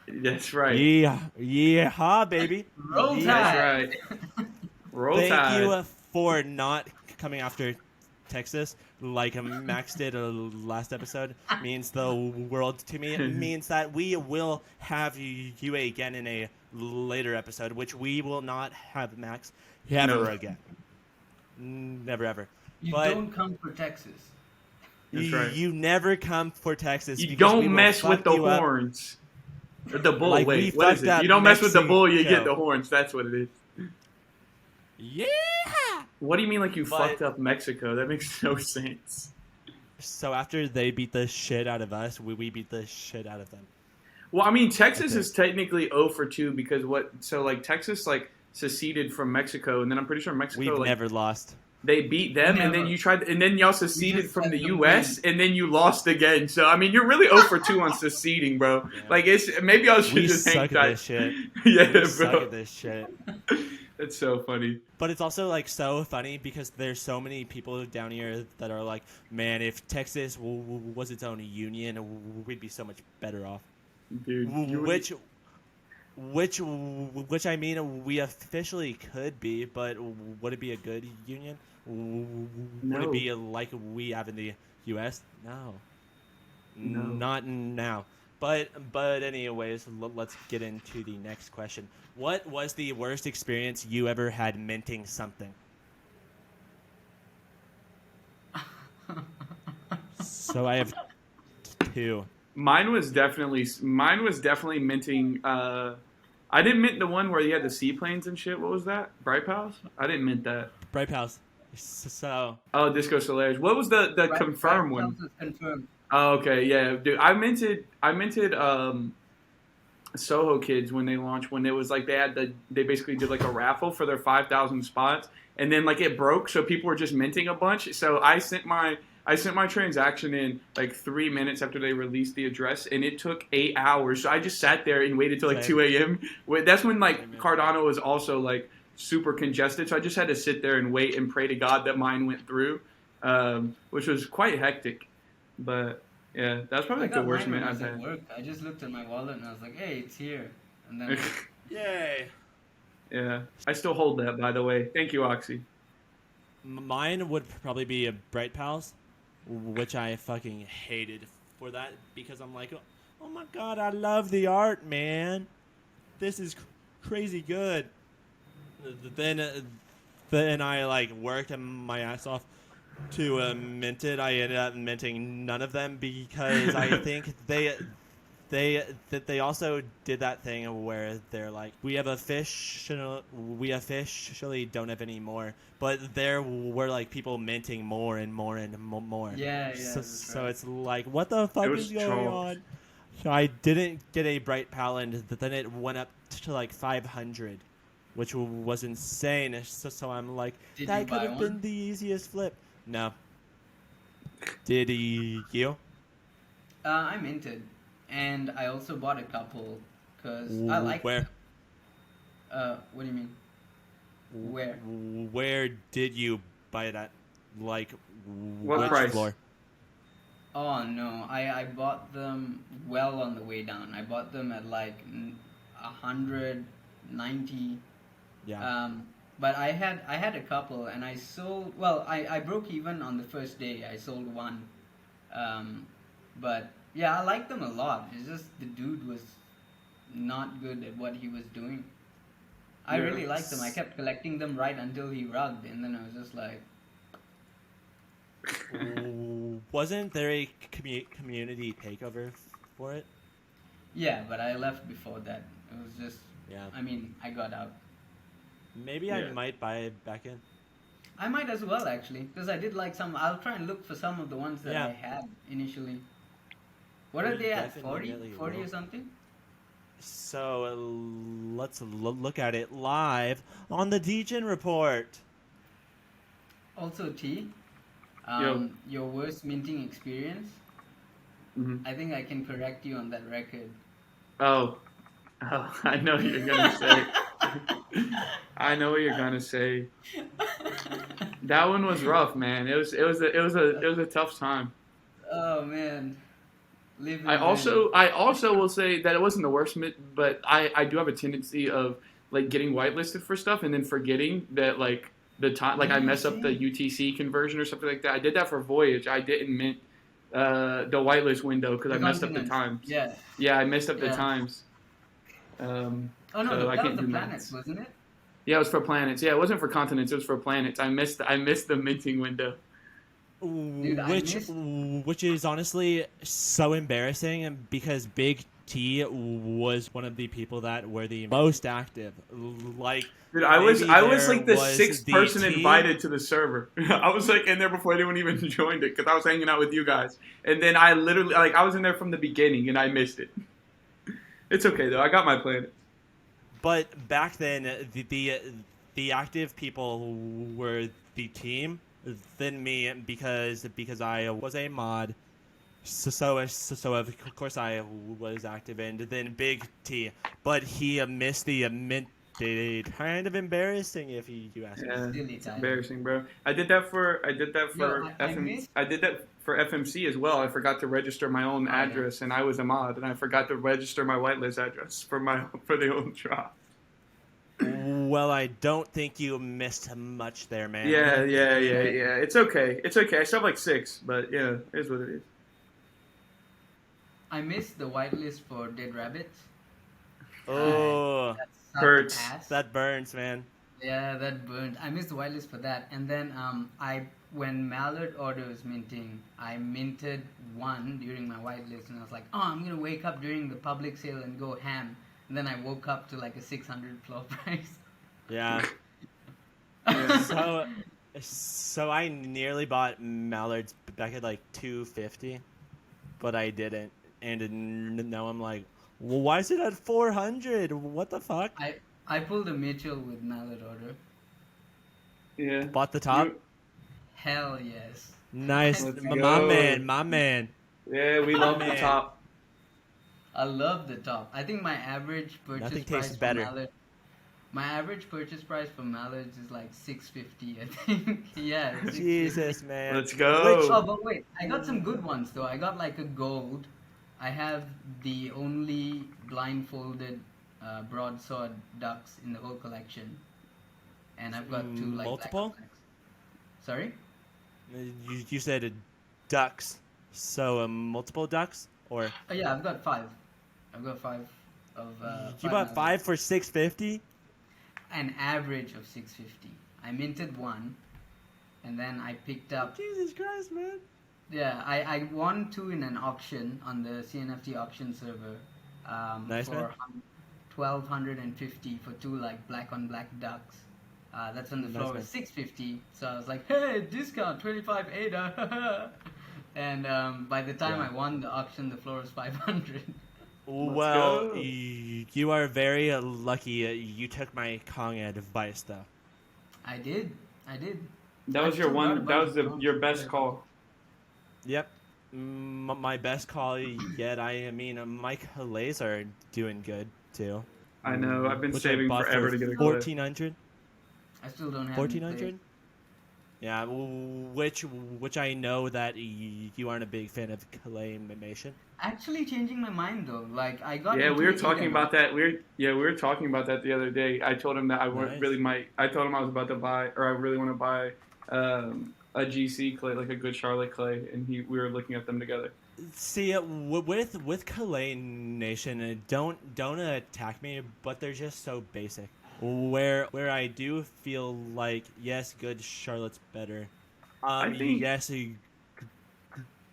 B: That's right.
A: Yeah, baby.
C: Roll
A: Yeah.
C: Tide.
B: That's right. Roll
A: Thank
B: Tide.
A: you for not coming after Texas like Max did last episode. Means the world to me. It means that we will have you again in a later episode, which we will not have Max ever
B: No.
A: again. Never ever.
C: You
A: But
C: don't come for Texas.
B: That's right.
A: you never come for Texas.
B: You
A: because we
B: don't
A: will
B: mess with
A: fuck
B: the
A: you up.
B: horns. Or the bull.
A: Like we
B: Wait, what is
A: fucked
B: it?
A: up
B: You don't mess with the bull, you
A: Mexico.
B: get the horns. That's what it is.
A: Yeah.
B: What do you mean like you
A: But-
B: fucked up Mexico? That makes no sense.
A: So after they beat the shit out of us, we beat the shit out of them.
B: Well, I mean, Texas
A: Okay.
B: is technically 0 for 2 because Texas like seceded from Mexico, and then I'm pretty sure Mexico
A: We've
B: like
A: never lost.
B: they beat them, and then
C: Never.
B: and then y'all seceded
C: just
B: from
C: had
B: the
C: to
B: U.S.
C: win.
B: and then you lost again. So I mean, you're really 0 for 2 on seceding, bro.
A: Yeah.
B: Like it's maybe I should
A: We
B: just hang
A: suck at
B: tight.
A: this shit.
B: Yeah,
A: We suck
B: bro.
A: at this shit.
B: That's so funny.
A: But it's also like so funny because there's so many people down here that are like, man, if Texas was its own union, we'd be so much better off.
B: Dude,
A: Which I mean, we officially could be, but would it be a good union? Would
B: No.
A: it be like we have in the U.S.? No.
B: No.
A: Not now. But anyways, let's get into the next question. What was the worst experience you ever had minting something? So I have 2.
B: Mine was definitely minting. I didn't mint the one where you had the seaplanes and shit. What was that? Bright Pals? I didn't mint that.
A: Bright Pals. So
B: Oh, Disco Solaris. What was the
C: Right-
B: confirm
C: right
B: one?
C: counts as confirmed.
B: Oh, okay, yeah, dude. I minted Soho Kids when they launched. When it was like they basically did like a raffle for their 5,000 spots, and then like it broke, so people were just minting a bunch. So I sent my transaction in like 3 minutes after they released the address, and it took 8 hours. So I just sat there and waited till like
A: Same.
B: 2 a.m. That's when like
A: Same, man.
B: Cardano was also like super congested. So I just had to sit there and wait and pray to God that mine went through, which was quite hectic. But yeah, that's probably
C: I
B: like the
C: got
B: worst
C: mine when
B: mint
C: I
B: I've
C: was at
B: had.
C: work. I just looked at my wallet and I was like, hey, it's here. And then
A: yay.
B: Yeah, I still hold that, by the way. Thank you, Oxy.
A: Mine would probably be a Bright Pals, which I fucking hated for that because I'm like, oh my god, I love the art, man. This is crazy good. Then I like worked my ass off to mint it. I ended up minting none of them because I think they also did that thing where they're like, we officially don't have any more, but there were like people minting more and more and more.
C: Yeah,
A: So,
C: that's right.
A: it's like, what the fuck
B: was
A: is going
B: trolls.
A: on? So I didn't get a bright paladin, but then it went up to like 500, which was insane. So I'm like,
C: Did you
A: that could
C: buy
A: have been
C: one?
A: the easiest flip. No. Did you?
C: I minted, and I also bought a couple because I like.
A: Where?
C: What do you mean? Where?
A: Where did you buy it at? Like,
B: What
A: which
B: price?
A: floor?
C: Oh no, I bought them well on the way down. I bought them at like 190.
A: Yeah.
C: But I had a couple, and I sold. Well, I broke even on the first day. I sold one. But yeah, I liked them a lot. It's just the dude was not good at what he was doing. I
B: Yeah.
C: really liked them. I kept collecting them right until he rugged, and then I was just like,
A: Wasn't there a community takeover for it?
C: yeah, but I left before that. It was just,
A: Yeah.
C: I mean, I got out.
A: Maybe I
B: Yeah.
A: might buy it back in.
C: I might as well actually, because I did like some. I'll try and look for some of the ones that
A: Yeah.
C: I had initially. What are
A: We
C: they at?
A: definitely
C: 40? 40
A: will.
C: or something?
A: So let's look at it live on the Degen Report.
C: Also, T,
B: Yo.
C: your worst minting experience.
B: Mhm.
C: I think I can correct you on that record.
B: Oh, I know what you're gonna say. I know what you're gonna say. That one was rough, man. It was a tough time.
C: Oh man, live and
B: I
C: learn.
B: also will say that it wasn't the worst, but I do have a tendency of like getting whitelisted for stuff and then forgetting that like the time, like I mess up the UTC conversion or something like that. I did that for Voyage. I didn't mint the whitelist window because I
C: The
B: messed up the
C: continents.
B: times.
C: Yeah.
B: Yeah, I messed up the
C: Yeah.
B: times.
C: Oh no,
B: So I
C: that was
B: can't
C: the
B: do
C: planets,
B: mints.
C: wasn't it?
B: Yeah, it was for planets. Yeah, it wasn't for continents. It was for planets. I missed the minting window.
C: Dude, I missed.
A: Which is honestly so embarrassing because Big T was one of the people that were the most active. Like,
B: Dude, I was
A: maybe
B: like
A: there
B: the
A: was
B: sixth
A: the
B: person
A: T.
B: invited to the server. I was like in there before anyone even joined it because I was hanging out with you guys, and then I literally like I was in there from the beginning and I missed it. It's okay though. I got my planet.
A: But back then, the active people were the team, then me because I was a mod. So of course I was active, and then Big T, but he missed the mint. Kind of embarrassing if you ask me.
B: Yeah,
C: Silly
B: it's
C: time.
B: embarrassing, bro. I did that for
C: Yo, I
B: FM.
C: missed.
B: I did that for FMC as well. I forgot to register my own
C: Oh, yeah.
B: address, and I was a mod, and I forgot to register my whitelist address for the old drop.
A: Well, I don't think you missed much there, man.
B: Yeah. It's okay. It's okay. I still have like 6, but yeah, it is what it is.
C: I missed the whitelist for Dead Rabbits.
A: Oh,
C: That sucked
B: Hurts.
C: ass.
A: that burns, man.
C: Yeah, that burned. I missed the whitelist for that, and then when Mallard Order was minting, I minted one during my whitelist, and I was like, oh, I'm gonna wake up during the public sale and go ham. And then I woke up to like a 600 floor price.
A: Yeah. So I nearly bought Mallards back at like 250, but I didn't. And now I'm like, well, why is it at 400? What the fuck?
C: I pulled a Mitchell with Mallard Order.
B: Yeah.
A: Bought the top.
C: Hell yes.
A: Nice,
B: Let's
A: my
B: go.
A: man.
B: Yeah, we love the
A: Man.
B: top.
C: I love the top. I think my average purchase
A: Nothing
C: price
A: tastes
C: for
A: better.
C: Mallard. My average purchase price for Mallards is like 650, I think. Yeah. 650.
A: Jesus, man.
B: Let's go.
C: Oh, but wait, I got some good ones though. I got like a gold. I have the only blindfolded broadsword ducks in the whole collection, and I've got 2 like
A: Multiple?
C: black ducks. Sorry.
A: You said ducks, so multiple ducks, or
C: Oh yeah, I've got 5. I've got 5 of.
A: you bought
C: Mallards.
A: 5 for 650?
C: An average of 650. I minted 1, and then I picked up.
A: Jesus Christ, man.
C: Yeah, I won two in an auction on the CNFT auction server,
A: Nice, man.
C: for 1,250 for two like black on black ducks. That's when the
A: Nice,
C: floor was
A: man.
C: 650. So I was like, hey, discount 25 ADA. And by the time
A: Yeah.
C: I won the auction, the floor was 500.
B: Let's
A: Well,
B: go.
A: you are very lucky. You took my Kong advice, though.
C: I did, I did.
B: That
C: I've
B: was your
C: still got a
B: one. That
C: bunch
B: was
C: of songs
B: your
C: to
B: best
C: play.
B: call.
A: Yep. My best call yet. I mean, my Calays are doing good too.
B: I know. I've been
A: Which I
B: saving
A: bought
B: forever
A: for
B: to get a clip.
A: 1,400.
C: I still don't have any plays.
A: 1,400. Yeah, which I know that you aren't a big fan of claymation.
C: Actually changing my mind though. Like I got
B: Yeah,
C: into
B: we were
C: it
B: talking
C: either
B: about
C: now.
B: that. We were talking about that the other day. I told him that I
A: Nice.
B: really might. I told him I was about to buy, or I really want to buy a GC clay, like a good Charlotte clay, and we were looking at them together.
A: See, with Calais Nation, don't attack me, but they're just so basic. Where I do feel like yes, good Charlotte's better.
B: I think.
A: Yes,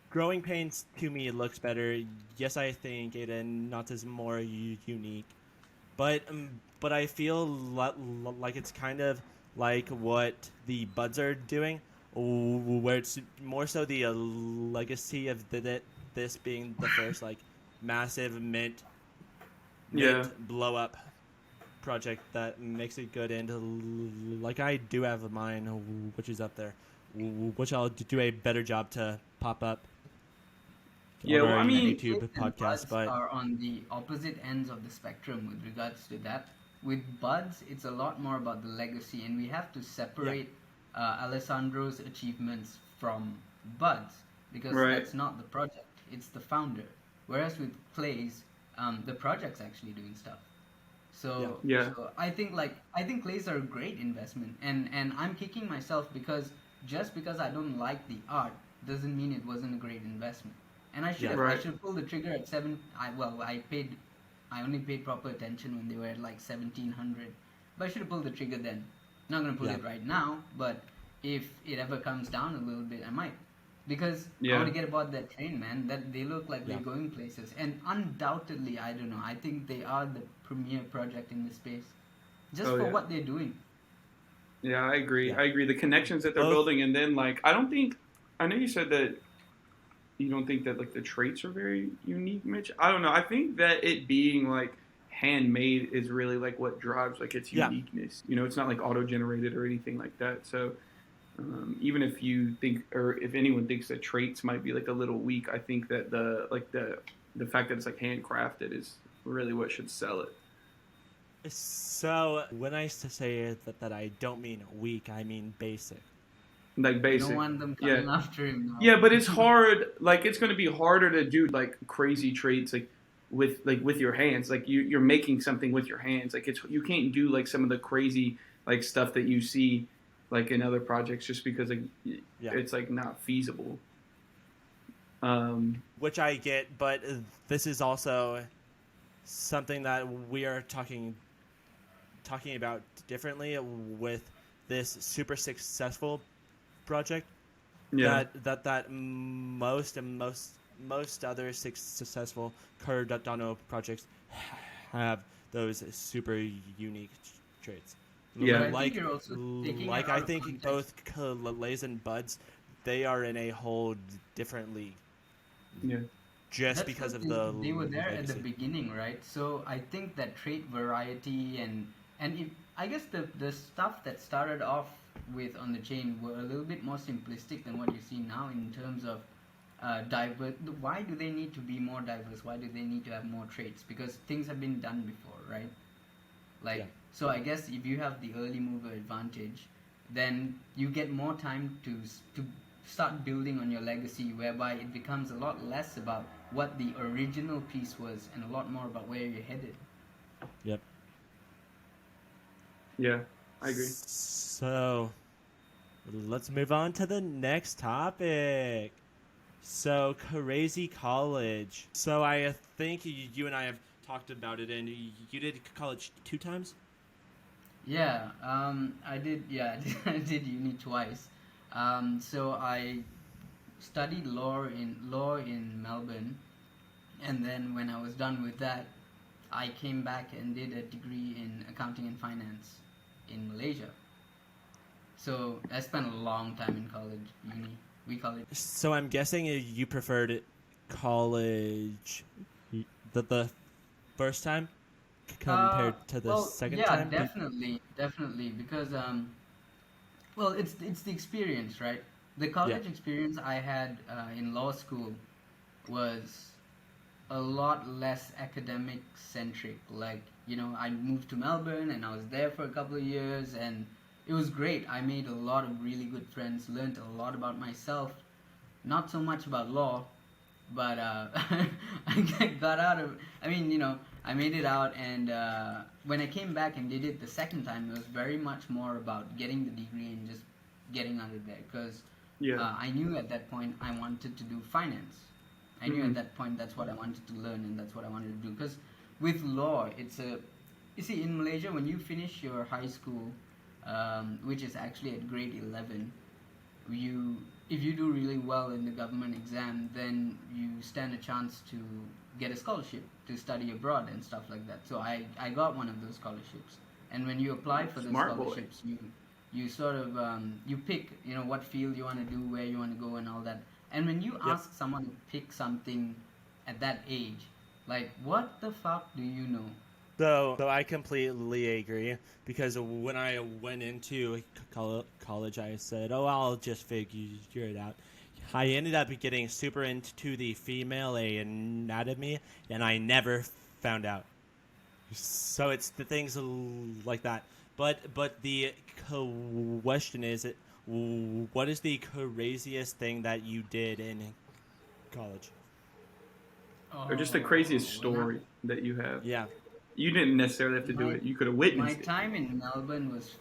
A: growing pains to me looks better. Yes, I think Aiden Knots is more unique, but I feel like it's kind of like what the Buds are doing, where it's more so the legacy of this being the first like massive
B: Yeah.
A: mint blow up project that makes it good, and like I do have mine, which is up there, which I'll do a better job to pop up
B: Yeah.
A: on
B: Well,
A: our
B: I
C: I
B: mean.
C: think
A: YouTube
C: Kids and
A: podcast.
C: Buds
A: But
C: are on the opposite ends of the spectrum with regards to that. With Buds, it's a lot more about the legacy, and we have to separate Alessandro's achievements from Buds because
B: Right.
C: that's not the project; it's the founder. Whereas with Clay's, the project's actually doing stuff. So,
B: Yeah.
C: I think Clays are a great investment, and I'm kicking myself because just because I don't like the art doesn't mean it wasn't a great investment. And
A: yeah,
C: I
B: Right.
C: should pull the trigger at seven. I only paid proper attention when they were at like 1,700, but I should have pulled the trigger then. Not gonna pull
A: yeah,
C: it right now, but if it ever comes down a little bit, I might. Because I want
B: Yeah.
C: to get aboard that train, man. That they look like
A: yeah.
C: they're going places, and undoubtedly, I don't know. I think they are the premier project in this space, just
B: Oh
C: for
B: yeah.
C: what they're doing.
B: Yeah. I agree.
A: Yeah.
B: I agree. The connections that they're
A: Both.
B: building, and then like I don't think. I know you said that you don't think that like the traits are very unique, Mitch. I don't know. I think that it being like handmade is really like what drives like its
A: Yeah.
B: uniqueness. You know, it's not like auto generated or anything like that. So even if you think, or if anyone thinks that traits might be like a little weak, I think that the fact that it's like handcrafted is really what should sell it.
A: So when I say that I don't mean weak, I mean basic.
B: Like
C: You don't
B: basic.
C: want them
B: Yeah.
C: coming after him now.
B: Yeah, but it's hard. Like it's going to be harder to do like crazy traits with your hands. Like you're making something with your hands. Like you can't do like some of the crazy like stuff that you see like in other projects just because like
A: Yeah.
B: it's like not feasible.
A: Which I get, but this is also something that we are talking about differently with this super successful project.
B: Yeah.
A: That most other successful Cardano projects have those super unique traits.
B: Yeah.
C: But I
A: Like
C: think you're also taking
A: like
C: it
A: I
C: out of
A: think
C: context.
A: both Calays and Buds, they are in a whole different league
B: Yeah.
A: just
C: That's
A: because
C: what
A: of the
C: they were there at the
A: legacy.
C: beginning, right? So I think that trait variety and if, I guess the stuff that started off with on the chain were a little bit more simplistic than what you see now in terms of diverse. Why do they need to be more diverse? Why do they need to have more traits? Because things have been done before, right? Like
A: Yeah.
C: so, I guess if you have the early mover advantage, then you get more time to start building on your legacy, whereby it becomes a lot less about what the original piece was and a lot more about where you're headed.
A: Yep.
B: Yeah. I agree.
A: So let's move on to the next topic. So Crazy College. So I think you and I have talked about it, and you did college 2 times.
C: Yeah, I did. Yeah, I did uni twice. So I studied law in Melbourne, and then when I was done with that, I came back and did a degree in accounting and finance in Malaysia. So I spent a long time in college, uni. We call it.
A: So I'm guessing you preferred college the first time compared to the
C: Well,
A: second
C: yeah,
A: time.
C: definitely, because well, it's the experience, right? The college experience I had in law school was a lot less academic centric. Like, I moved to Melbourne and I was there for a couple of years, and it was great. I made a lot of really good friends, learned a lot about myself, not so much about law, but I got out of. I mean, I made it out, and when I came back and did it the second time, it was very much more about getting the degree and just getting out of there, because I knew at that point I wanted to do finance. I knew at that point that's what I wanted to learn and that's what I wanted to do. Because with law, you see, in Malaysia, when you finish your high school, which is actually at grade 11, if you do really well in the government exam, then you stand a chance to get a scholarship to study abroad and stuff like that. So I got one of those scholarships. And when you apply for those scholarships, you sort of you pick what field you want to do, where you want to go, and all that. And when you ask someone to pick something at that age, like, what the fuck do you know?
A: So I completely agree, because when I went into college, I said, "Oh, I'll just figure it out." I ended up getting super into the female anatomy, and I never found out. So it's the things like that. But the question is, what is the craziest thing that you did in college?
B: Or just the craziest story that you have.
A: Yeah.
B: You didn't necessarily have to do it. You could have witnessed
C: My
B: it.
C: time in Melbourne was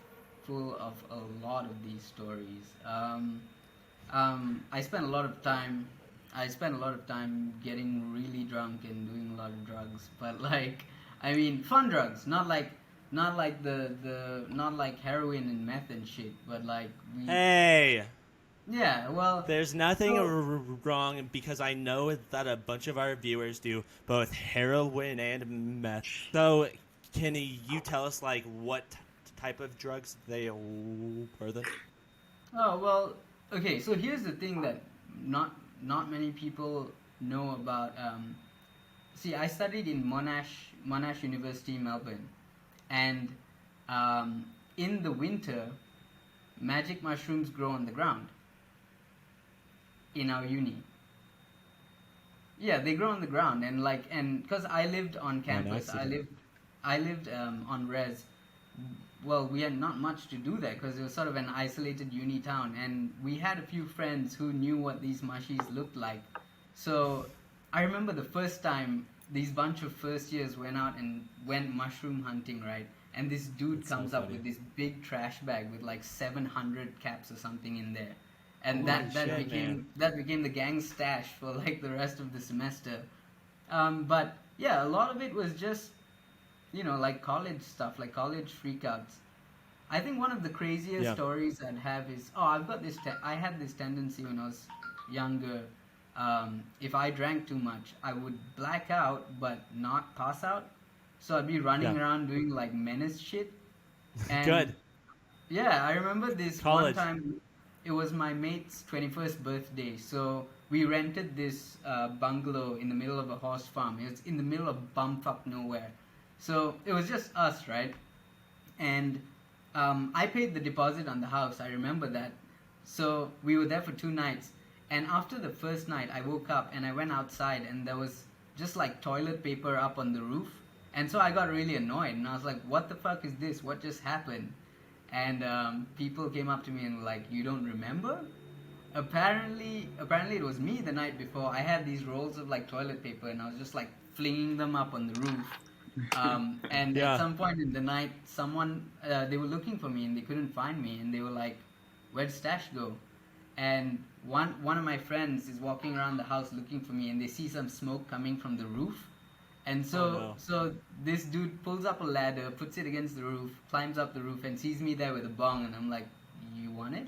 C: full of a lot of these stories. I spent a lot of time. I spent a lot of time getting really drunk and doing a lot of drugs. But I mean, fun drugs, not like not like heroin and meth and shit. But
A: Hey.
C: Yeah, well,
A: there's nothing wrong, because I know that a bunch of our viewers do both heroin and meth. So, can you tell us what type of drugs they were then?
C: Oh well, okay. So here's the thing that not many people know about. See, I studied in Monash University, Melbourne, and in the winter, magic mushrooms grow on the ground. In our uni. Yeah, they grow on the ground, and because I lived on campus, I lived on res. Well, we had not much to do there because it was sort of an isolated uni town, and we had a few friends who knew what these mushies looked like. So I remember the first time these bunch of first years went mushroom hunting, right? And this dude comes up with this big trash bag with 700 caps or something in there. And that became the gang stash for the rest of the semester. But yeah, a lot of it was just college stuff, like college freakouts. I think one of the craziest stories I'd have is I've got this. I had this tendency when I was younger. If I drank too much, I would black out but not pass out. So I'd be running around doing menace shit. And
A: Good.
C: Yeah, I remember this
A: college.
C: one time. It was my mate's 21st birthday, so we rented this bungalow in the middle of a horse farm. It was in the middle of bumfuck nowhere. So it was just us, right? And I paid the deposit on the house, I remember that. So we were there for 2 nights. And after the first night, I woke up and I went outside, and there was just toilet paper up on the roof. And so I got really annoyed, and I was like, what the fuck is this? What just happened? And people came up to me and were like, you don't remember? Apparently it was me the night before. I had these rolls of toilet paper, and I was just flinging them up on the roof. And at some point in the night, someone they were looking for me and they couldn't find me, and they were like, where'd Stash go? And one of my friends is walking around the house looking for me, and they see some smoke coming from the roof. And so this dude pulls up a ladder, puts it against the roof, climbs up the roof, and sees me there with a bong, and I'm like, you want it?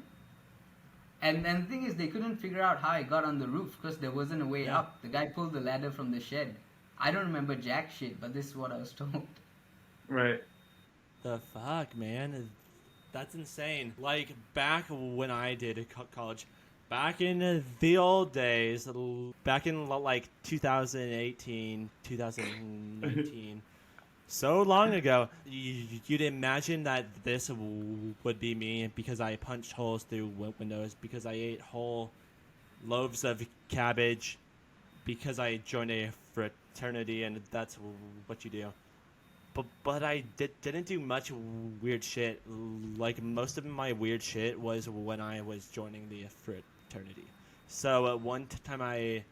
C: And the thing is, they couldn't figure out how I got on the roof because there wasn't a way
A: Yeah.
C: up. The guy pulled the ladder from the shed. I don't remember jack shit, but this is what I was told.
B: Right.
A: The fuck, man? That's insane. Like, back when I did college, back in the old days, back in like 2018, 2019, so long ago, you'd imagine that this would be me because I punched holes through windows, because I ate whole loaves of cabbage, because I joined a fraternity, and that's what you do. But I didn't do much weird shit. Like, most of my weird shit was when I was joining the fraternity. So one time I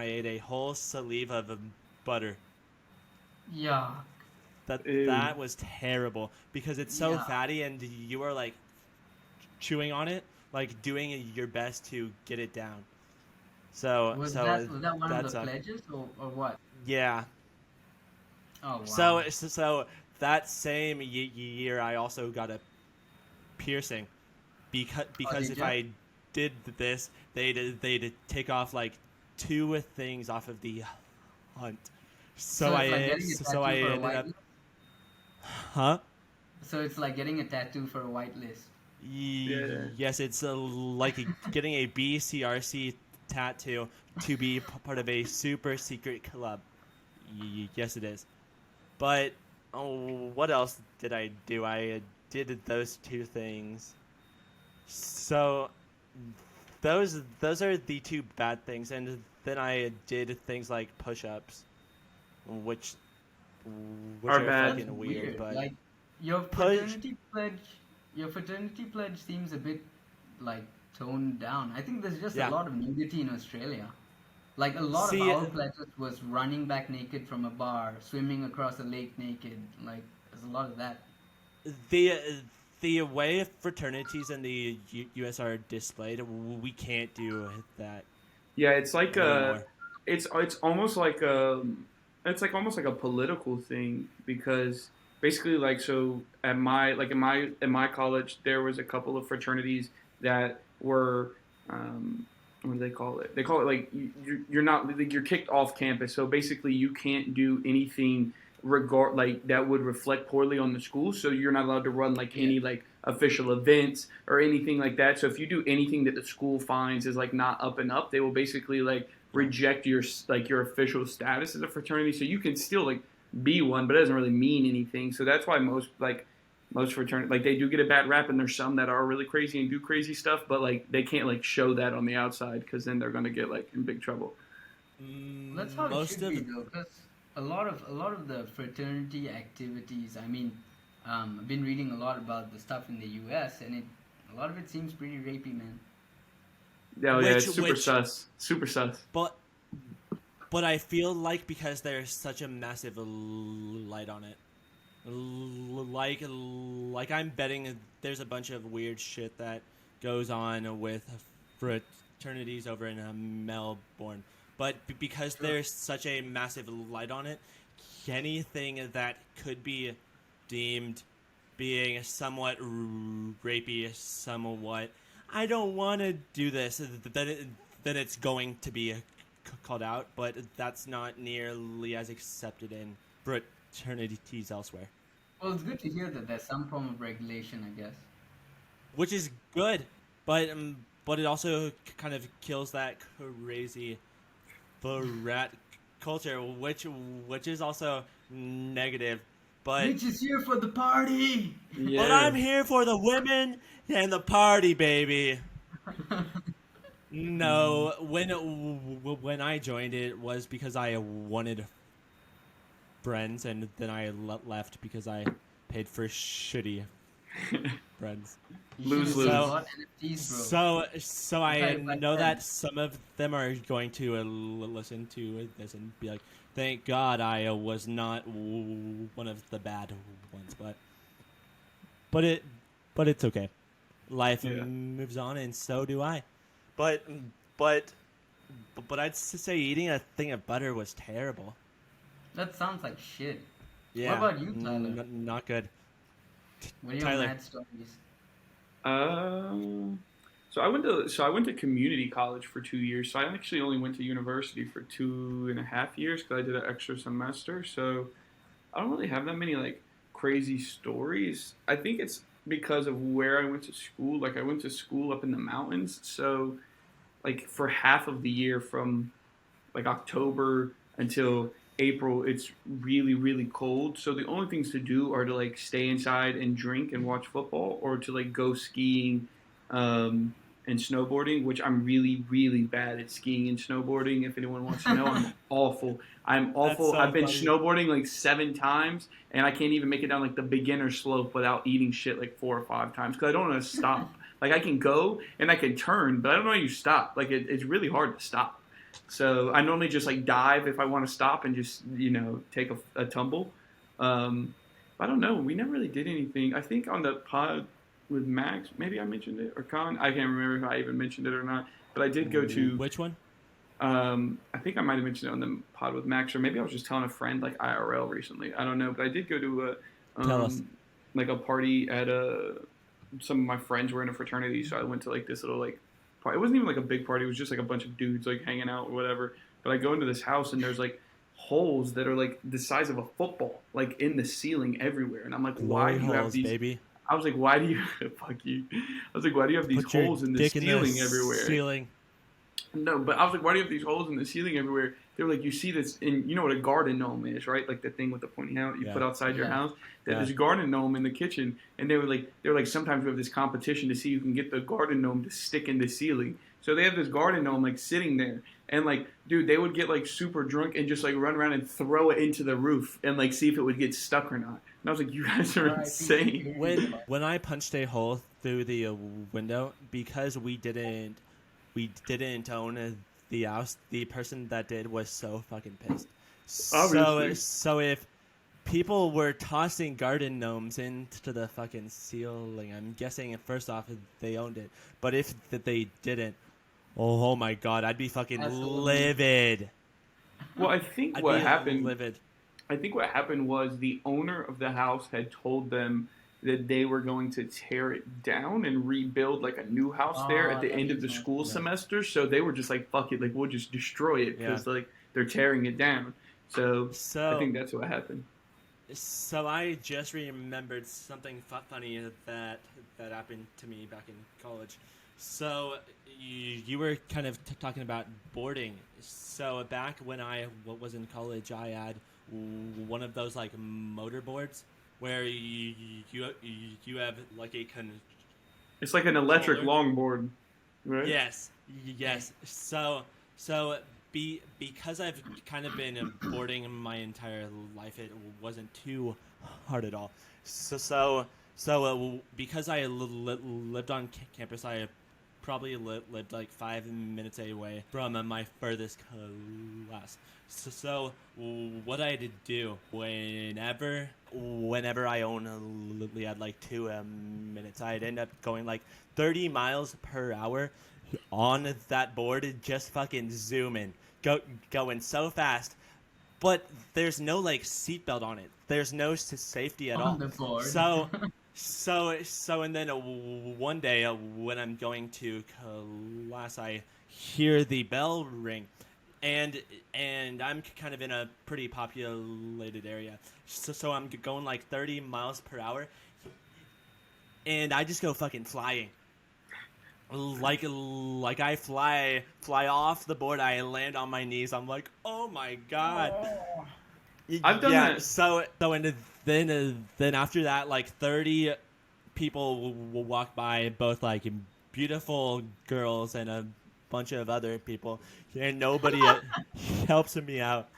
A: ate a whole sleeve of butter.
C: Yeah.
B: Ew.
A: That was terrible because it's so
C: Yeah.
A: fatty, and you are like chewing on it, like doing your best to get it down. So
C: Was
A: so
C: that one of the
A: sucked.
C: pledges or what?
A: Yeah.
C: Oh wow.
A: So that same year, I also got a piercing because
C: did
A: if
C: ya?
A: I did this, they'd take off like 2 things off of the hunt. So
C: it's like getting a
A: so I
C: tattoo for a
A: ended up,
C: whitelist?
A: huh?
C: So it's like getting a tattoo for a whitelist.
B: Yeah.
A: Yes, it's like getting a BCRC tattoo to be part of a super secret club. Yes, it is. But what else did I do? I did those 2 things. So those are the 2 bad things, and then I did things like push-ups, which
B: Are
A: are
B: bad.
A: fucking weird. But
C: Like your
A: push.
C: fraternity pledge seems a bit like toned down. I think there's just a
A: Yeah.
C: lot of nudity in Australia. Like a lot of
A: See,
C: our pledges was running back naked from a bar, swimming across a lake naked. Like there's a lot of that.
A: the the way fraternities in the U.S. are displayed, we can't do that
B: Yeah, it's like
A: anymore.
B: it's almost like it's like almost like a political thing because basically like so at my like in my college there was a couple of fraternities that were what do they call it? They call it like you're not like you're kicked off campus. So basically you can't do anything regard like that would reflect poorly on the school. So you're not allowed to run like
C: Yeah.
B: any like official events or anything like that. So if you do anything that the school finds is like not up and up, they will basically like reject your like your official status as a fraternity. So you can still like be one, but it doesn't really mean anything. So that's why most fraternities like they do get a bad rap, and there's some that are really crazy and do crazy stuff, but like they can't like show that on the outside because then they're gonna get like in big trouble.
C: That's how it
A: Most
C: should
A: of
C: be though, because a lot of the fraternity activities. I mean, I've been reading a lot about the stuff in the U.S. and a lot of it seems pretty rapey, man.
B: Yeah, yeah, it's super
A: which
B: sus, super sus.
A: but I feel like because there's such a massive light on it, like I'm betting there's a bunch of weird shit that goes on with fraternities over in Melbourne, but because there's such a massive light on it, anything that could be deemed being somewhat rapey, somewhat, I don't want to do this, then it's going to be called out, but that's not nearly as accepted in fraternities elsewhere,
C: Well, it's good to hear that there's some form of regulation, I guess.
A: which is good, but it also kind of kills that crazy frat culture, which is also negative. But
C: Bitch is here for the party.
B: Yeah.
A: but I'm here for the women and the party, baby. No, when I joined it was because I wanted friends, and then I left because I paid for shitty friends.
C: You
B: Lose,
C: should
B: lose.
C: have bought NFTs, bro.
A: So I
C: Okay, my
A: know
C: friend.
A: that some of them are going to listen to this and be like, "Thank God I was not one of the bad ones." But it's okay. Life
B: Yeah.
A: moves on, and so do I. But but I'd say eating a thing of butter was terrible.
C: That sounds like shit.
A: Yeah.
C: What about you, Tyler?
A: Not good.
C: What are your
A: Tyler.
C: mad stories?
B: Um, So I went to community college for 2 years. So I actually only went to university for 2.5 years because I did an extra semester. So I don't really have that many like crazy stories. I think it's because of where I went to school. Like I went to school up in the mountains, so like for half of the year from like October until April, it's really, really cold. So the only things to do are to like stay inside and drink and watch football, or to like go skiing um, and snowboarding, which I'm really, really bad at skiing and snowboarding. If anyone wants to know, I'm awful. I'm
A: That's
B: awful.
A: so
B: I've been
A: funny.
B: snowboarding like 7 times, and I can't even make it down like the beginner slope without eating shit like 4 or 5 times because I don't know how to stop. Like I can go and I can turn, but I don't know how you stop. Like it's really hard to stop. So I normally just like dive if I want to stop and just take a tumble. I don't know. We never really did anything. I think on the pod with Max, maybe I mentioned it, or Con. I can't remember if I even mentioned it or not. But I did go to.
A: Which one?
B: I think I might have mentioned it on the pod with Max, or maybe I was just telling a friend like IRL recently. I don't know, but I did go to
A: Tell us.
B: like a party at some of my friends were in a fraternity, so I went to like this little like party. It wasn't even like a big party. It was just like a bunch of dudes like hanging out or whatever. But I go into this house and there's like holes that are like the size of a football, like in the ceiling everywhere. And I'm like, why
A: Glory
B: do you have
A: holes,
B: these?
A: baby.
B: I was like, why do you fuck you? I was like, why do you have these
A: Put your
B: holes in the
A: dick in
B: ceiling
A: the
B: everywhere?
A: ceiling.
B: No, but I was like, why do you have these holes in the ceiling everywhere? They were like, you see this, and you know what a garden gnome is, right? Like the thing with the pointy out you
A: Yeah.
B: put outside your
C: Yeah.
B: house. They had
A: Yeah.
B: this garden gnome in the kitchen, and they were like, sometimes we have this competition to see who can get the garden gnome to stick in the ceiling. So they have this garden gnome like sitting there, and like, dude, they would get like super drunk and just like run around and throw it into the roof and like see if it would get stuck or not. And I was like, you guys are
C: Right.
B: insane.
A: When I punched a hole through the window because we didn't own the house, the person that did was so fucking pissed.
B: Obviously.
A: So if people were tossing garden gnomes into the fucking ceiling, I'm guessing first off they owned it. But if they didn't, oh my god, I'd be fucking
C: Absolutely.
A: livid.
B: Well, I think
A: I'd
B: what
A: be
B: happened.
A: livid.
B: I think what happened was the owner of the house had told them that they were going to tear it down and rebuild like a new house there at the
C: That
B: end of
C: makes
B: the
C: sense.
B: school
A: Yeah.
B: semester. So they were just like, "Fuck it, like we'll just destroy it because like they're tearing it down." So I think that's what happened.
A: So I just remembered something funny that happened to me back in college. So you were kind of talking about boarding. So back when I was in college, I had one of those like motorboards where you have like a
B: It's like an electric
A: controller.
B: longboard, right?
A: Yes. Because I've kind of been boarding my entire life, it wasn't too hard at all. Because I lived on campus, I probably lived like 5 minutes away from my furthest class. So what I had to do whenever I only had like 2 minutes, I'd end up going like 30 miles per hour on that board, just fucking zooming, going so fast. But there's no like seatbelt on it. There's no safety at all.
C: On the board.
A: And then one day when I'm going to class, I hear the bell ring, and I'm kind of in a pretty populated area, so I'm going like 30 miles per hour, and I just go fucking flying. Like I fly off the board, I land on my knees. I'm like, oh my god.
B: I've done that.
A: And then after that, like 30 people will walk by, both like beautiful girls and a bunch of other people, and nobody helps me out.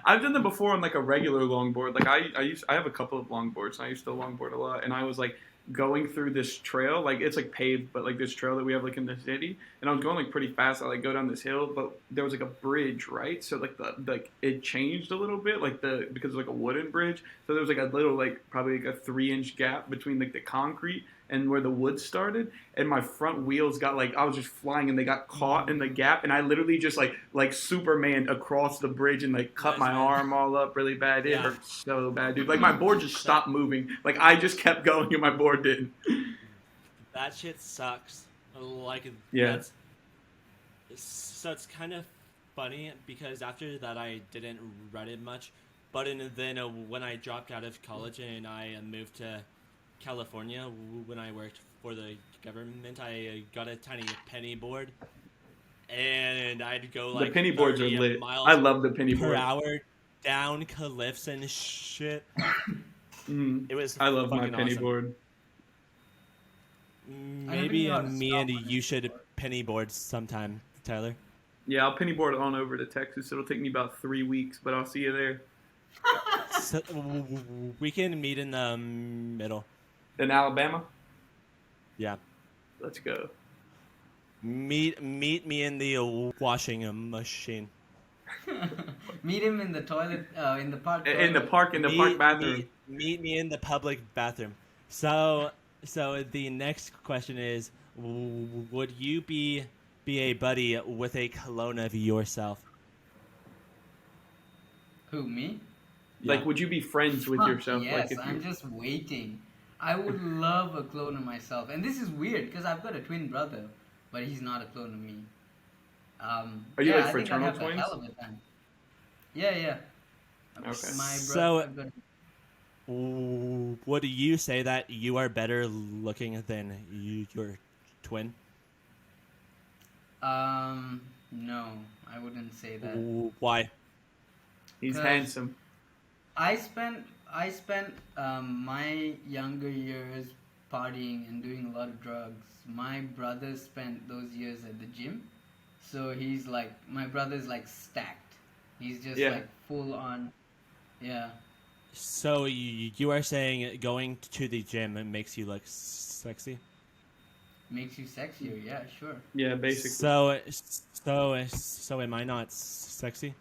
B: I've done that before on like a regular longboard. Like I have a couple of longboards. And I used to longboard a lot, and I was like going through this trail, like it's like paved, but like this trail that we have like in the city, and I was going like pretty fast. I like go down this hill, but there was like a bridge, right? So like it changed a little bit, like because it was like a wooden bridge. So there was like a little like probably like a 3-inch gap between like the concrete and where the wood started, and my front wheels got like, I was just flying and they got caught in the gap, and I literally just like Superman across the bridge and like cut my arm all up really bad. It hurt so bad, dude. Like my board just stopped moving. Like I just kept going and my board didn't.
A: that shit sucks. Like,
B: Yeah.
A: so it's kind of funny because after that I didn't Reddit much, but then when I dropped out of college and I moved to California, when I worked for the government, I got a tiny penny board, and I'd go
B: The
A: like
B: penny boards are
A: 30
B: lit.
A: miles
B: I love the penny
A: per
B: board.
A: hour down cliffs and shit.
B: Mm.
A: It was
B: I love my
A: fucking
B: penny
A: awesome.
B: board.
C: I never knew
A: Maybe
C: how to
A: me
C: stop
A: and
C: on it.
A: you should penny board sometime, Tyler.
B: Yeah, I'll penny board on over to Texas. It'll take me about 3 weeks, but I'll see you there.
A: So, we can meet in the middle.
B: In Alabama?
A: Yeah.
B: Let's go.
A: Meet me in the washing machine.
C: Meet him in the toilet, in the park.
B: In the
C: toilet.
B: park bathroom.
A: Meet me in the public bathroom. So the next question is, would you be a buddy with a clone of yourself?
C: Who, me?
B: Like,
A: Yeah.
B: would you be friends with
C: Fuck
B: yourself?
C: yes,
B: Like, if
C: I'm
B: you...
C: just waiting. I would love a clone of myself, and this is weird because I've got a twin brother, but he's not a clone of me.
B: Are you,
C: yeah,
B: like,
C: I think I'd
B: fraternal
C: have
B: twins?
C: a hell of a time. Yeah.
B: Okay.
C: My
A: So-
C: brother. I've got
A: Would you say that you are better looking than your twin?
C: No, I wouldn't say that.
A: Why?
B: He's
C: 'Cause-
B: handsome.
C: I spent my younger years partying and doing a lot of drugs. My brother spent those years at the gym, so he's like, my brother's like stacked. He's just
B: Yeah.
C: like full on. Yeah.
A: So you are saying going to the gym makes you look sexy?
C: Makes you sexier, yeah, sure.
B: Yeah, basically.
A: So am I not sexy?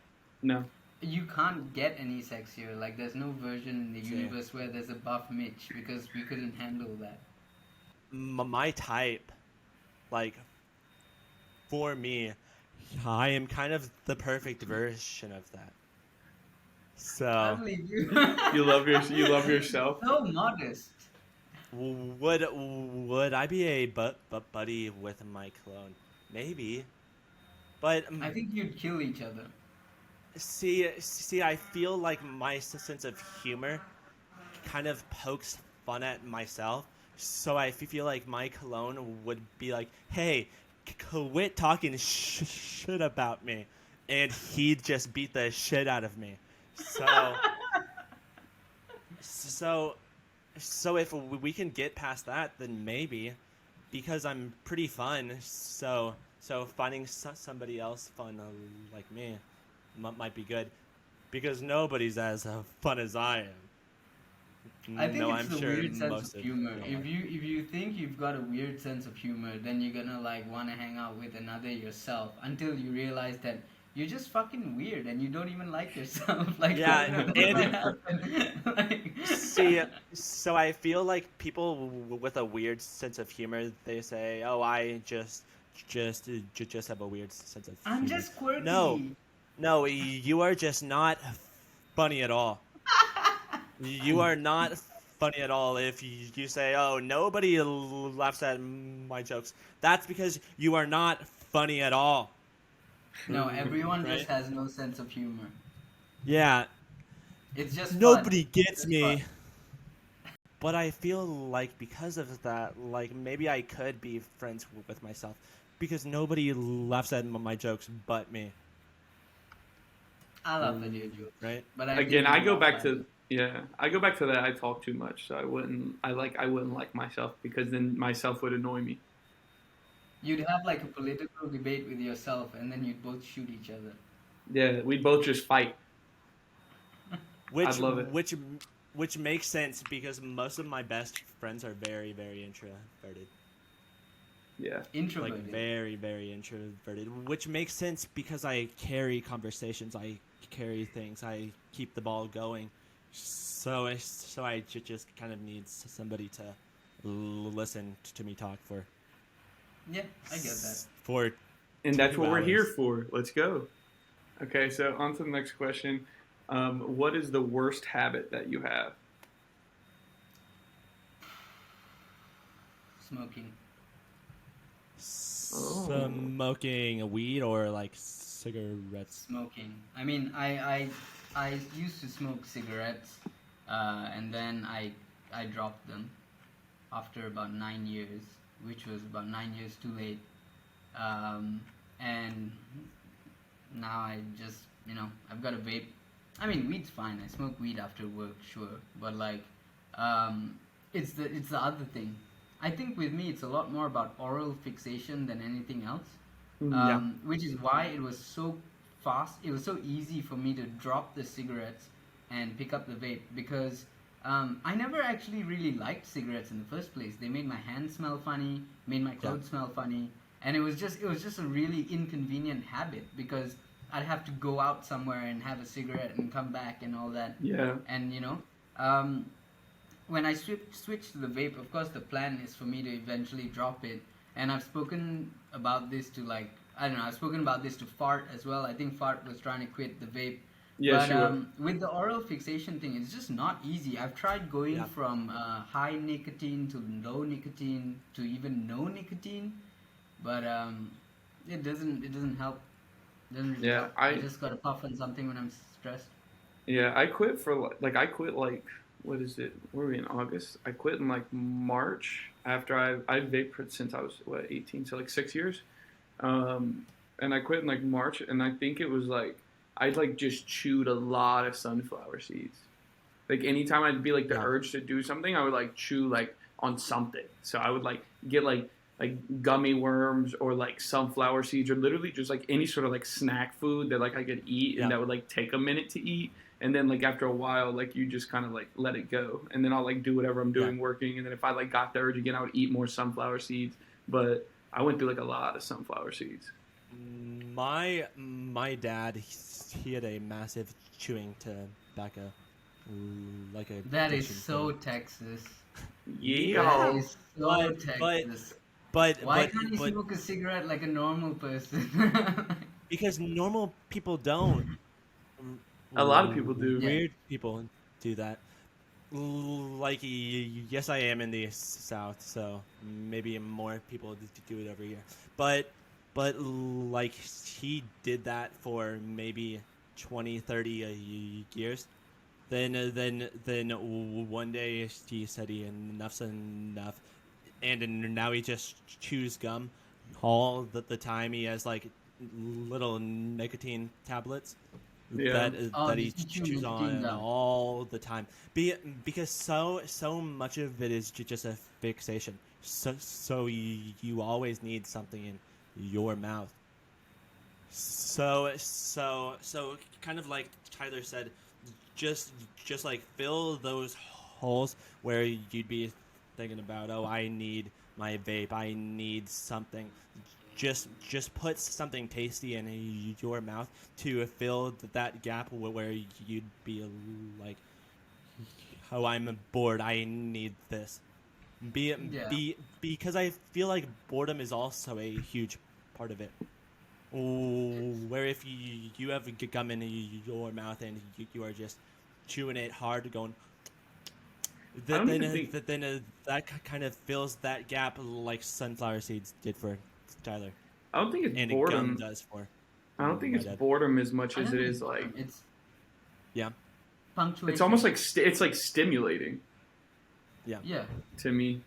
B: No.
C: You can't get any sexier. Like, there's no version in the
A: Yeah.
C: universe where there's a buff Mitch because we couldn't handle that.
A: My type, like, for me, I am kind of the perfect version of that.
C: I
A: So
C: believe you.
B: You love yourself?
C: So modest.
A: would I be a buddy with my clone? Maybe, but
C: I think you'd kill each other.
A: see, I feel like my sense of humor kind of pokes fun at myself. So I feel like my clone would be like, "Hey, quit talking shit about me," and he'd just beat the shit out of me. So if we can get past that, then maybe, because I'm pretty fun. So finding somebody else fun like me might be good, because nobody's as fun as I am.
C: I think
A: No,
C: it's
A: I'm
C: the
A: sure
C: weird sense
A: most
C: of humor.
A: them are.
C: If you think you've got a weird sense of humor, then you're gonna like want to hang out with another yourself until you realize that you're just fucking weird and you don't even like yourself. Like,
A: Yeah,
C: that's
A: and-
C: what happened. Like,
A: See, so I feel like people with a weird sense of humor, they say, "Oh, I just have a weird sense of humor."
C: I'm just quirky.
A: No, you are just not funny at all. You are not funny at all if you say, "Oh, nobody laughs at my jokes." That's because you are not funny at all.
C: No, everyone
A: Right?
C: just has no sense of humor.
A: Yeah,
C: It's just
A: nobody
C: fun.
A: gets
C: It's
A: me.
C: fun.
A: But I feel like because of that, like maybe I could be friends with myself, because nobody laughs at my jokes but me,
C: I love the new jokes.
A: right?
C: But I
B: Again,
C: think
B: I
C: you
B: go
C: laugh
B: back
C: at
B: to
C: it.
B: I go back to that. I talk too much, so I wouldn't like myself, because then myself would annoy me.
C: You'd have like a political debate with yourself, and then you'd both shoot each other.
B: Yeah, we'd both just fight.
A: Which
B: love it.
A: which makes sense because most of my best friends are very, very introverted.
B: Yeah.
C: Introverted.
A: Like very, very introverted, which makes sense because I carry conversations, I carry things, I keep the ball going. So I just kind of need somebody to listen to me talk for.
C: Yeah, I get that.
A: For
B: And that's
A: 2
B: what we're here
A: hours.
B: for. Let's go. Okay, so on to the next question. What is the worst habit that you have?
C: smoking.
A: Smoking weed or like cigarettes?
C: Smoking. I mean, I used to smoke cigarettes, and then I dropped them after about 9 years, which was about 9 years too late. And now I just, I've got a vape. I mean, weed's fine. I smoke weed after work, sure, but like, it's the other thing. I think with me, it's a lot more about oral fixation than anything else,
A: Yeah.
C: which is why it was so fast. It was so easy for me to drop the cigarettes and pick up the vape because I never actually really liked cigarettes in the first place. They made my hands smell funny, made my clothes smell funny, and it was just a really inconvenient habit because I'd have to go out somewhere and have a cigarette and come back and all that.
B: Yeah.
C: And um, when I switch to the vape, of course, the plan is for me to eventually drop it. And I've spoken about this to I don't know. I've spoken about this to Fart as well. I think Fart was trying to quit the vape.
B: Yes,
C: But
B: you were.
C: with the oral fixation thing, it's just not easy. I've tried going
A: Yeah.
C: from high nicotine to low nicotine to even no nicotine, but it doesn't help. It doesn't really
B: Yeah,
C: help. I just gotta puff on something when I'm stressed.
B: Yeah, I quit for I quit what is it? Were we in August? I quit in like March after I vaped since I was 18, so like 6 years. And I quit in like March, and I think it was like I like just chewed a lot of sunflower seeds. Like anytime I'd be like the
A: Yeah.
B: urge to do something, I would like chew like on something. So I would like get like gummy worms or like sunflower seeds or literally just like any sort of like snack food that like I could eat and
A: Yeah.
B: that would like take a minute to eat. And then like after a while, like you just kind of like let it go. And then I'll like do whatever I'm doing working. And then if I like got the urge again, I would eat more sunflower seeds. But I went through like a lot of sunflower seeds.
A: My dad, he had a massive chewing tobacco, like a
C: That is
A: addiction
C: so
A: thing.
C: Texas.
B: Yeah.
C: That is so
A: But
C: Texas.
A: but
C: Why
A: but
C: can't you
A: but
C: smoke a cigarette like a normal person?
A: because normal people don't.
B: A lot of people do.
C: Yeah.
A: Weird people do that. Like, yes, I am in the South, so maybe more people do it over here. But like, he did that for maybe 20, 30 years. Then one day he said enough's enough, and now he just chews gum all the time. He has like little nicotine tablets
B: Yeah.
A: that he
C: Just to chew
A: chews
C: nicotine
A: on
C: gum.
A: all the time. Because so much of it is just a fixation. So you always need something in your mouth. So kind of like Tyler said, just like fill those holes where you'd be thinking about, oh, I need my vape, I need something. Just put something tasty in your mouth to fill that gap where you'd be like, oh, I'm bored, I need this.
C: Yeah.
A: Because I feel like boredom is also a huge part of it. Where if you have gum in your mouth and you are just chewing it hard, going,
B: I don't even think
A: then that kind of fills that gap like sunflower seeds did for Tyler,
B: I don't think it's
A: and gum
B: boredom.
A: does for
B: I don't think
A: my
B: it's
A: dad.
B: boredom as much
C: I
B: as
C: don't
B: it
C: think
B: is like
C: it's
A: Yeah,
C: punctuation.
B: it's almost like it's like stimulating
C: Yeah.
B: to me.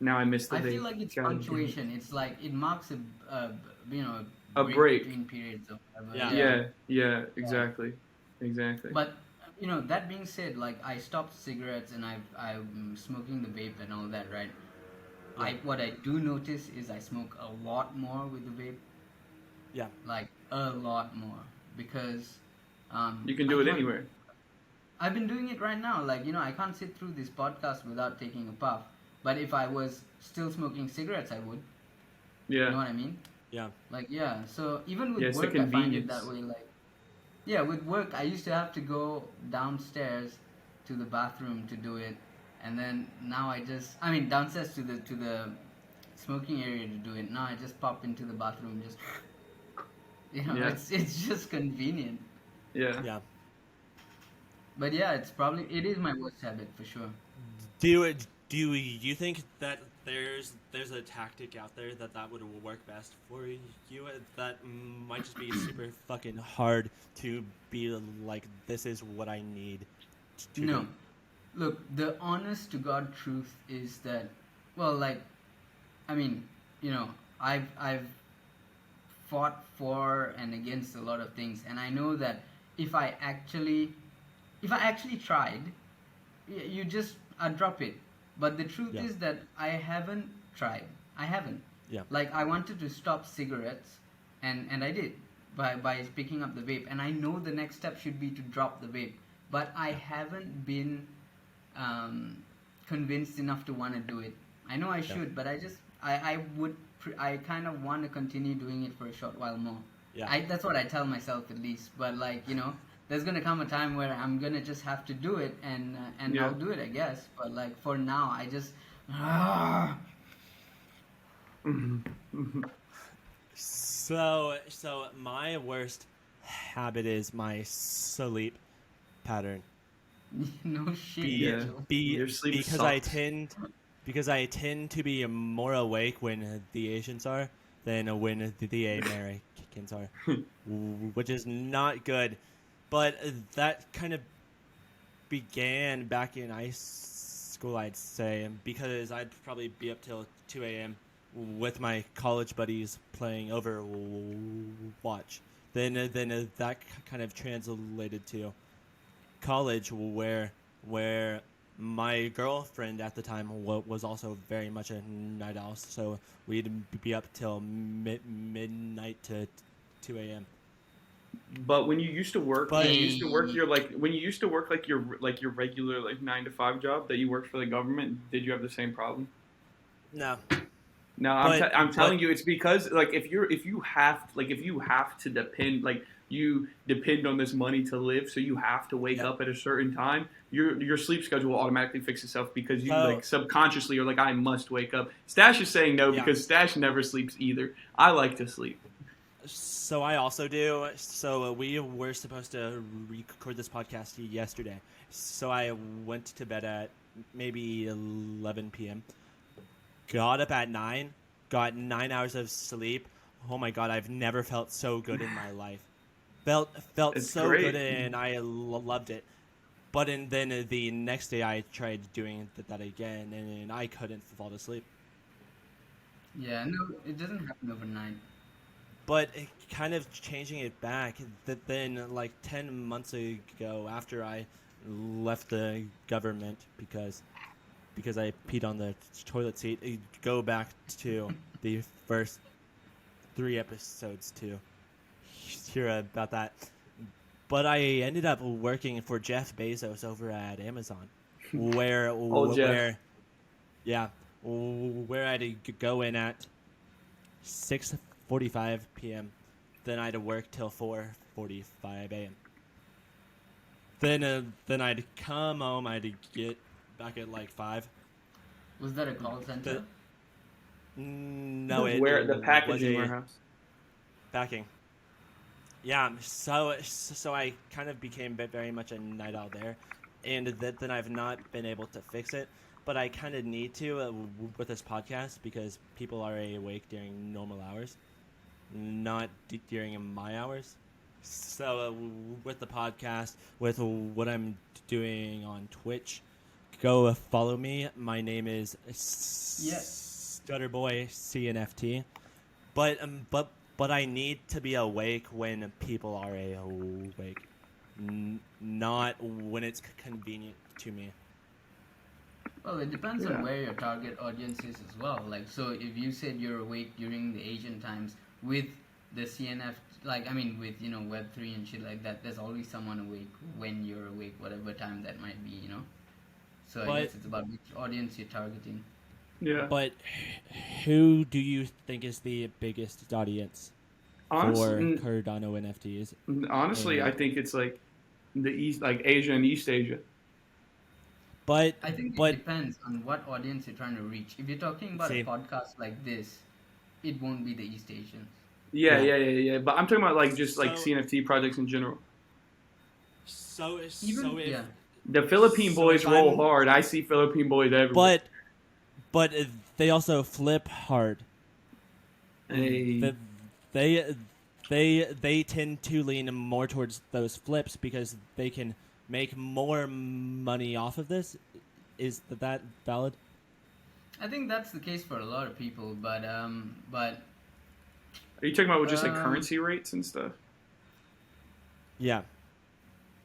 B: Now I missed the
C: I
B: day.
C: feel like it's
B: God.
C: punctuation. It's like it marks a
B: A break.
C: between periods or whatever.
A: Yeah.
B: Yeah, exactly. Exactly.
C: But that being said, like I stopped cigarettes and I'm smoking the vape and all that, right? What I do notice is I smoke a lot more with the vape,
A: yeah,
C: like a lot more because
B: You can
C: I
B: do it
C: can't-
B: anywhere.
C: I've been doing it right now. Like I can't sit through this podcast without taking a puff. But if I was still smoking cigarettes, I would. You know
B: Yeah.
C: what I mean?
A: yeah,
C: Like yeah. So even with
B: Yeah, it's the
C: work, I find it
B: convenience.
C: that way. Like yeah, with work, I used to have to go downstairs to the bathroom to do it, and then now I mean downstairs to the smoking area to do it. Now I just pop into the bathroom, just
B: Yeah.
C: it's just convenient.
B: Yeah.
A: yeah.
C: But yeah, it is my worst habit for sure.
A: Do Do you think that there's a tactic out there that would work best for you? That might just be super fucking hard to be like, this is what I need to
C: No.
A: do.
C: Look, the honest to God truth is that, well, like, I mean, you know, I've fought for and against a lot of things, and I know that if I actually tried, you just drop it. But the truth
A: Yeah.
C: is that I haven't tried. I haven't.
A: Yeah.
C: Like, I wanted to stop cigarettes, and I did by picking up the vape. And I know the next step should be to drop the vape, but I haven't been convinced enough to want to do it. I know I should, but I kind of want to continue doing it for a short while more.
A: Yeah.
C: That's what I tell myself at least. But like, you know, there's gonna come a time where I'm gonna just have to do it, and
B: Yeah.
C: I'll do it, I guess. But like for now, I just
A: So my worst habit is my sleep pattern.
C: no shit.
B: Yeah.
C: Mitchell.
B: Your sleep
A: because I tend to be more awake when the Asians are than when the Americans are, which is not good. But that kind of began back in high school, I'd say, because I'd probably be up till 2 a.m. with my college buddies playing Overwatch. Then that kind of translated to college, where my girlfriend at the time was also very much a night owl, so we'd be up till midnight to 2 a.m.
B: But when you used to work,
A: But-
B: when you used to work your your regular like 9 to 5 job that you worked for the government, did you have the same problem?
A: No.
B: No, I'm telling you, it's because like if you have to depend on this money to live, so you have to wake
A: Yep.
B: up at a certain time. Your sleep schedule will automatically fix itself because you
A: Oh.
B: like subconsciously are like, I must wake up. Stash is saying no
A: Yeah.
B: because Stash never sleeps either. I like to sleep.
A: So I also do. So we were supposed to record this podcast yesterday. So I went to bed at maybe 11 p.m. Got up at 9. Got 9 hours of sleep. Oh my god, I've never felt so good in my life. Felt
B: It's
A: so
B: great.
A: good, and I loved it. But then the next day I tried doing that again, and I couldn't fall asleep.
C: Yeah, no, it doesn't happen overnight.
A: But kind of changing it back, that then like 10 months ago, after I left the government because I peed on the toilet seat, go back to the first 3 episodes to hear about that. But I ended up working for Jeff Bezos over at Amazon, where
B: Jeff.
A: where I'd go in at 6:45 p.m. Then I'd work till 4:45 a.m. Then I'd come home. I'd get back at like 5.
C: Was that a call center?
A: No, it
B: Where the
A: was
B: packaging
A: a
B: warehouse.
A: packing. Yeah, so I kind of became very much a night owl there, and then I've not been able to fix it. But I kind of need to with this podcast because people are awake during normal hours, not during my hours. So with the podcast, with what I'm doing on Twitch, go follow me. My name is Stutterboy CNFT. But I need to be awake when people are awake, not when it's convenient to me.
C: Well, it depends
B: Yeah.
C: on where your target audience is as well. Like, so if you said you're awake during the Asian times with the CNF, like, I mean, with, you know, Web3 and shit like that, there's always someone awake when you're awake, whatever time that might be, you know? So I guess it's about which audience you're targeting.
B: Yeah.
A: But who do you think is the biggest audience for Cardano NFTs?
B: Honestly, I think it's like the East, like Asia and East Asia.
A: But
C: I think
A: but
C: it depends on what audience you're trying to reach. If you're talking about
A: See.
C: a podcast like this, it won't be the East Asians.
B: Yeah. But I'm talking about like just like
A: So-
B: CNFT projects in general.
A: so
C: Even,
A: so if
C: yeah.
B: The Philippine
A: So
B: boys
A: if
B: roll
A: I'm-
B: hard. I see Philippine boys everywhere.
A: but they also flip hard.
B: Hey.
A: They tend to lean more towards those flips because they can make more money off of this. Is that valid?
C: I think that's the case for a lot of people, but
B: Are you talking about with just like
C: Um,
B: currency rates and stuff?
A: Yeah,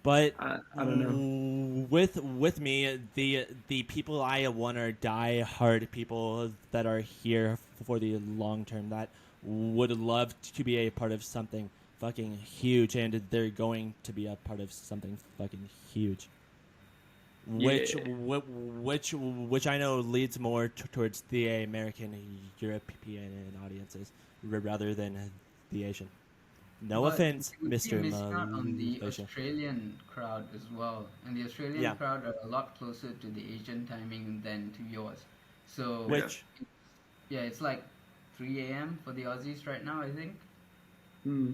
A: but
B: I don't know.
A: with me, the people I want are die hard people that are here for the long term that would love to be a part of something fucking huge, and they're going to be a part of something fucking huge. Which
B: Yeah.
A: which I know leads more towards the American European audiences rather than the Asian. No
C: but
A: offense,
C: you would be
A: Mr.
C: missing out on the
A: Malaysia.
C: Australian crowd as well, and the Australian
A: Yeah.
C: crowd are a lot closer to the Asian timing than to yours. So
A: Which
C: yeah, it's like 3 a.m. for the Aussies right now, I think.
B: Hmm.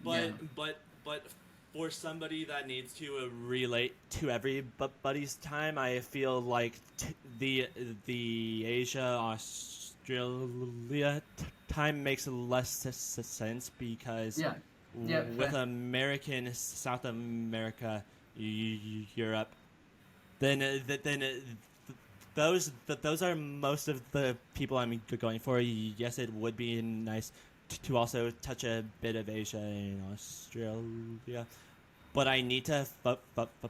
A: But
C: Yeah.
A: but for somebody that needs to relate to everybody's time, I feel like the Asia Australia time makes less sense because
C: Yeah. Yeah,
A: with
C: fair.
A: American South America, Europe, then those are most of the people I'm going for. Yes, it would be nice to also touch a bit of Asia and Australia, but I need to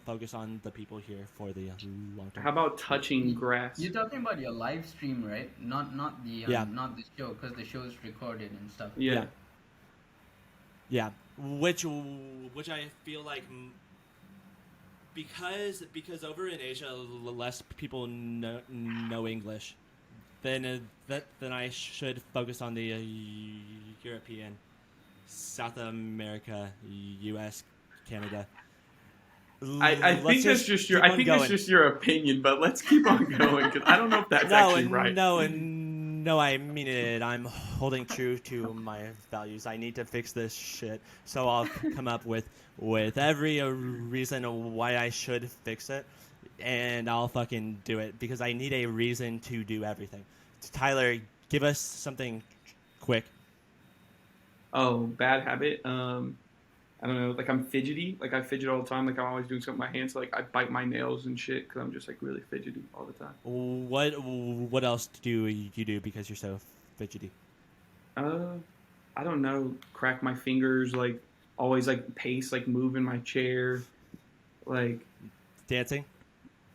A: focus on the people here for the long term.
B: How about touching
C: Y-
B: grass?
C: You're talking about your live stream, right?
A: Yeah,
C: Not the show, because the show is recorded and stuff.
B: Yeah.
A: yeah, yeah. Which I feel like because over in Asia less people know English, then I should focus on the European, South America, U.S., Canada.
B: I
A: Let's
B: think that's just your
A: keep
B: I
A: on
B: think that's
A: going.
B: just your opinion, but let's keep on going because I don't know if that's
A: No,
B: actually
A: and
B: right.
A: no, and no, I mean it. I'm holding true to my values. I need to fix this shit, so I'll come up with every reason why I should fix it, and I'll fucking do it because I need a reason to do everything. Tyler, give us something quick.
B: Oh, bad habit. I don't know. Like I'm fidgety. Like I fidget all the time. Like I'm always doing something with my hands. Like I bite my nails and shit because I'm just like really fidgety all the time.
A: What else do you do because you're so fidgety?
B: Uh, I don't know. Crack my fingers. Like always like pace. Like move in my chair. Like
A: Dancing?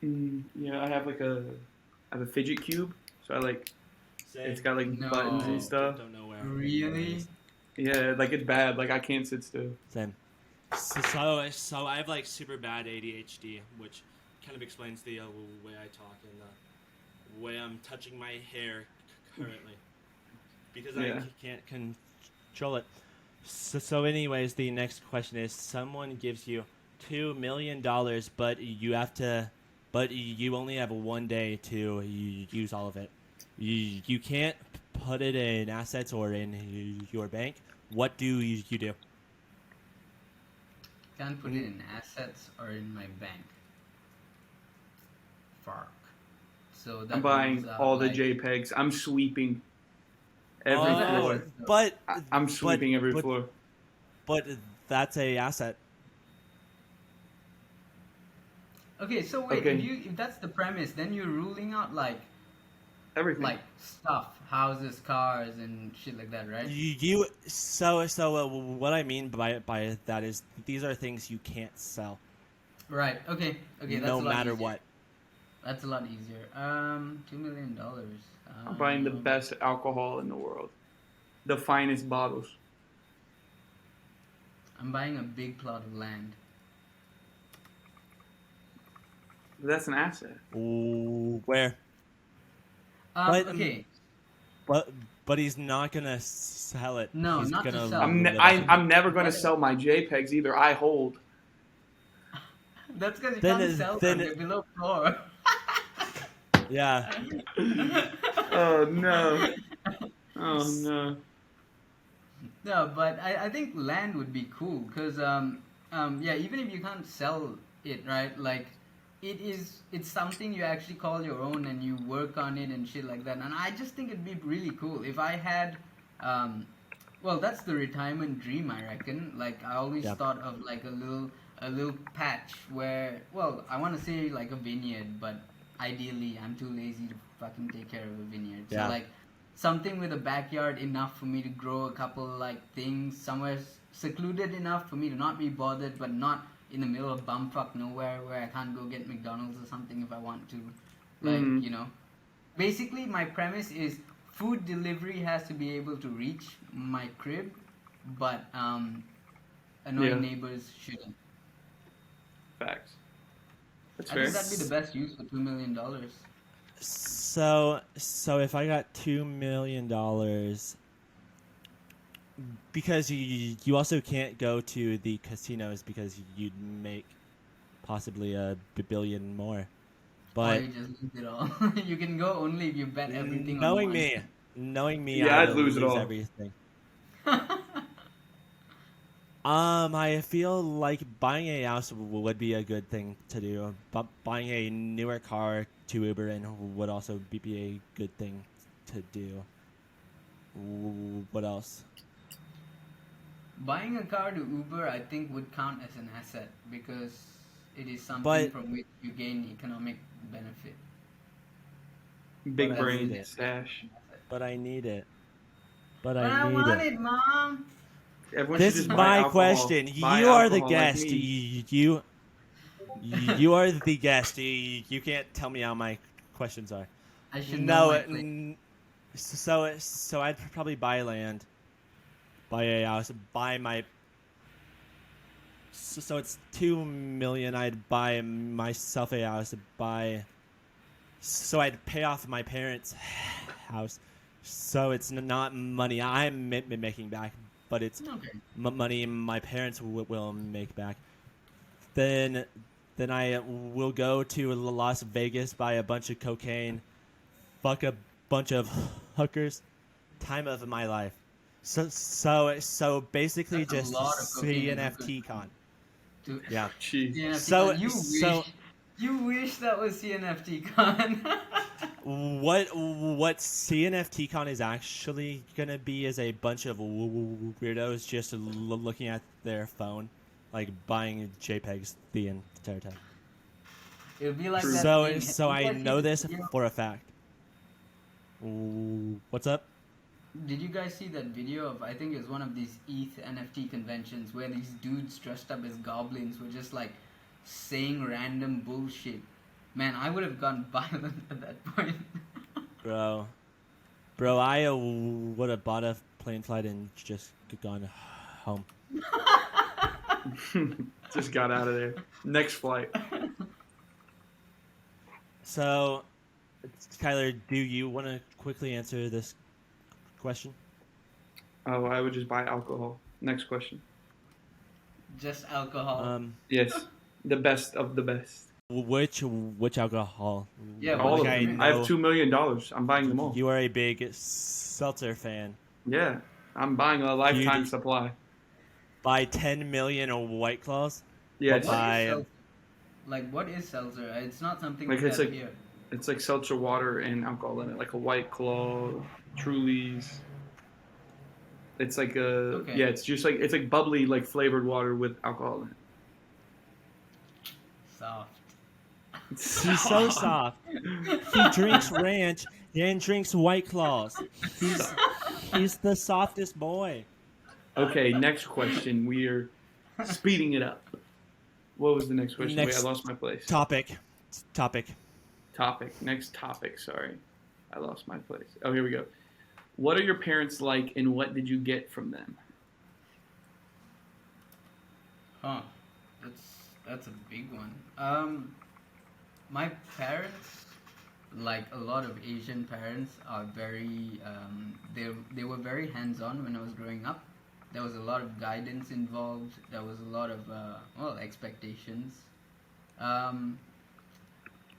B: yeah, I have a fidget cube. So I like it's got like
C: No.
B: buttons and stuff.
A: Don't know where.
C: Really?
B: Yeah, like it's bad. Like I can't sit still.
A: Same. So I have like super bad ADHD, which kind of explains the way I talk and the way I'm touching my hair currently because
B: Yeah.
A: I can't control it. So anyways, the next question is: someone gives you $2 million, but you only have one day to use all of it. You can't put it in assets or in your bank. What do you do?
C: Can't put it in assets or in my bank. Fark. So that
B: I'm buying
C: means,
B: all the
C: like,
B: JPEGs. I'm sweeping every
C: Those are
B: floor.
C: assets, though.
A: But
B: I'm sweeping every
A: but,
B: floor.
A: But that's a asset.
C: Okay, so wait,
B: Okay.
C: if that's the premise, then you're ruling out
B: Everything.
C: like stuff, houses, cars, and shit like that, right?
A: What I mean by that is these are things you can't sell,
C: Right. Okay. Okay. That's
A: no
C: a lot
A: matter
C: easier.
A: what.
C: That's a lot easier. $2 million.
B: I'm buying the best alcohol in the world. The finest bottles.
C: I'm buying a big plot of land.
B: That's an asset.
A: Ooh, where? But-
C: Okay.
A: But he's not gonna sell it.
C: No,
A: he's
C: not to
A: gonna
C: sell.
A: live off of it.
B: I'm never going to sell my JPEGs either. I hold.
C: That's because you
A: Then
C: can't
A: it-
C: sell
A: then
C: them.
A: it-
C: They're below floor.
A: Yeah.
B: Oh no. Oh no.
C: No, but I think land would be cool because yeah, even if you can't sell it, right? Like it's something you actually call your own and you work on it and shit like that. And I just think it'd be really cool if I had, well, that's the retirement dream, I reckon. Like I always
A: Yeah.
C: thought of like a little patch where, well, I want to say like a vineyard, but ideally I'm too lazy to fucking take care of a vineyard.
A: Yeah.
C: So like something with a backyard enough for me to grow a couple like things, somewhere secluded enough for me to not be bothered, but not in the middle of bumfuck nowhere where I can't go get McDonald's or something if I want to. Like,
B: Mhm.
C: you know. Basically, my premise is food delivery has to be able to reach my crib, but annoying
B: Yeah.
C: neighbors shouldn't.
B: Facts. That's
C: I
B: fair.
C: think that'd be the best use for $2 million.
A: So if I got $2 million, because you also can't go to the casinos because you'd make possibly a billion more.
C: Or
A: But
C: you just lose it all. You can go only if you bet everything on
A: knowing
C: one.
A: me,
B: Yeah,
A: I'd
B: I'd lose it all.
A: everything. I feel like buying a house would be a good thing to do, but buying a newer car to Uber in would also be a good thing to do. What else?
C: Buying a car to Uber, I think, would count as an asset because it is something
A: But-
C: from which you gain economic benefit.
B: Big
A: But I
B: brain
A: need it.
B: stash.
A: But I need it. But
C: But
A: I
C: I
A: need
C: want
A: it.
C: it, Mom.
B: Everyone
A: This
B: should
A: is
B: just buy
A: my
B: alcohol.
A: question.
B: Buy
A: You are the
B: alcohol like
A: guest.
B: me.
A: You are the guest. You can't tell me how my questions are.
C: I should know my place.
A: So I'd probably buy land, buy a house, buy my. So it's 2 million. I'd buy myself a house. So I'd pay off my parents' house. So it's not money I'm making back, but it's
C: Okay.
A: money my parents will make back. Then I will go to Las Vegas, buy a bunch of cocaine, fuck a bunch of hookers. Time of my life. So basically
C: That's a
A: just
C: lot of cocaine and
A: CNFT
C: hookers.
A: con.
C: To
A: Yeah.
B: Jeez.
C: CNFT
A: So-
C: con.
A: so-
C: You wish that was CNFT con.
A: What CNFT con is actually gonna be is a bunch of weirdos just looking at their phone, like buying JPEGs the entire time.
C: It'll be like
B: True.
C: that
A: So
C: thing.
A: so
C: Did you
A: I
C: guys see
A: know
C: the
A: this
C: video?
A: for a fact. What's up?
C: Did you guys see that video of, I think it was one of these ETH NFT conventions where these dudes dressed up as goblins were just like saying random bullshit. Man, I would have gone violent at that point.
A: Bro, I would have bought a plane flight and just gone home.
B: Just got out of there. Next flight.
A: So, Kyler, do you want to quickly answer this question?
B: Oh, I would just buy alcohol. Next question.
C: Just alcohol.
B: Yes, the best of the best.
A: Which alcohol?
C: Yeah,
B: All of
C: Like,
B: them.
C: I
B: I have $2 million. I'm buying them all.
A: You are a big seltzer fan.
B: Yeah, I'm buying a lifetime
A: You-
B: supply.
A: Buy 10 million White Claws.
B: Yes,
A: What? Bye.
C: seltzer? Like, what is seltzer? It's not something
B: Like,
C: we
B: it's
C: have
B: like-
C: here.
B: it's like seltzer water and alcohol in it, like a White Claw, Trulies. It's like a
C: Okay.
B: yeah. It's just like it's like bubbly, like flavored water with alcohol in it.
C: Soft.
A: He's so soft. He drinks ranch and drinks White Claws. He's the softest boy.
B: Okay, next question. We're speeding it up. What was the next question? Wait, I
A: Next
B: lost my place.
A: Topic.
B: Topic. Next topic. Sorry, I lost my place. Oh, here we go. What are your parents like, and what did you get from them?
C: Huh. That's a big one. My parents, like a lot of Asian parents, are very they were very hands-on when I was growing up. There was a lot of guidance involved. There was a lot of expectations.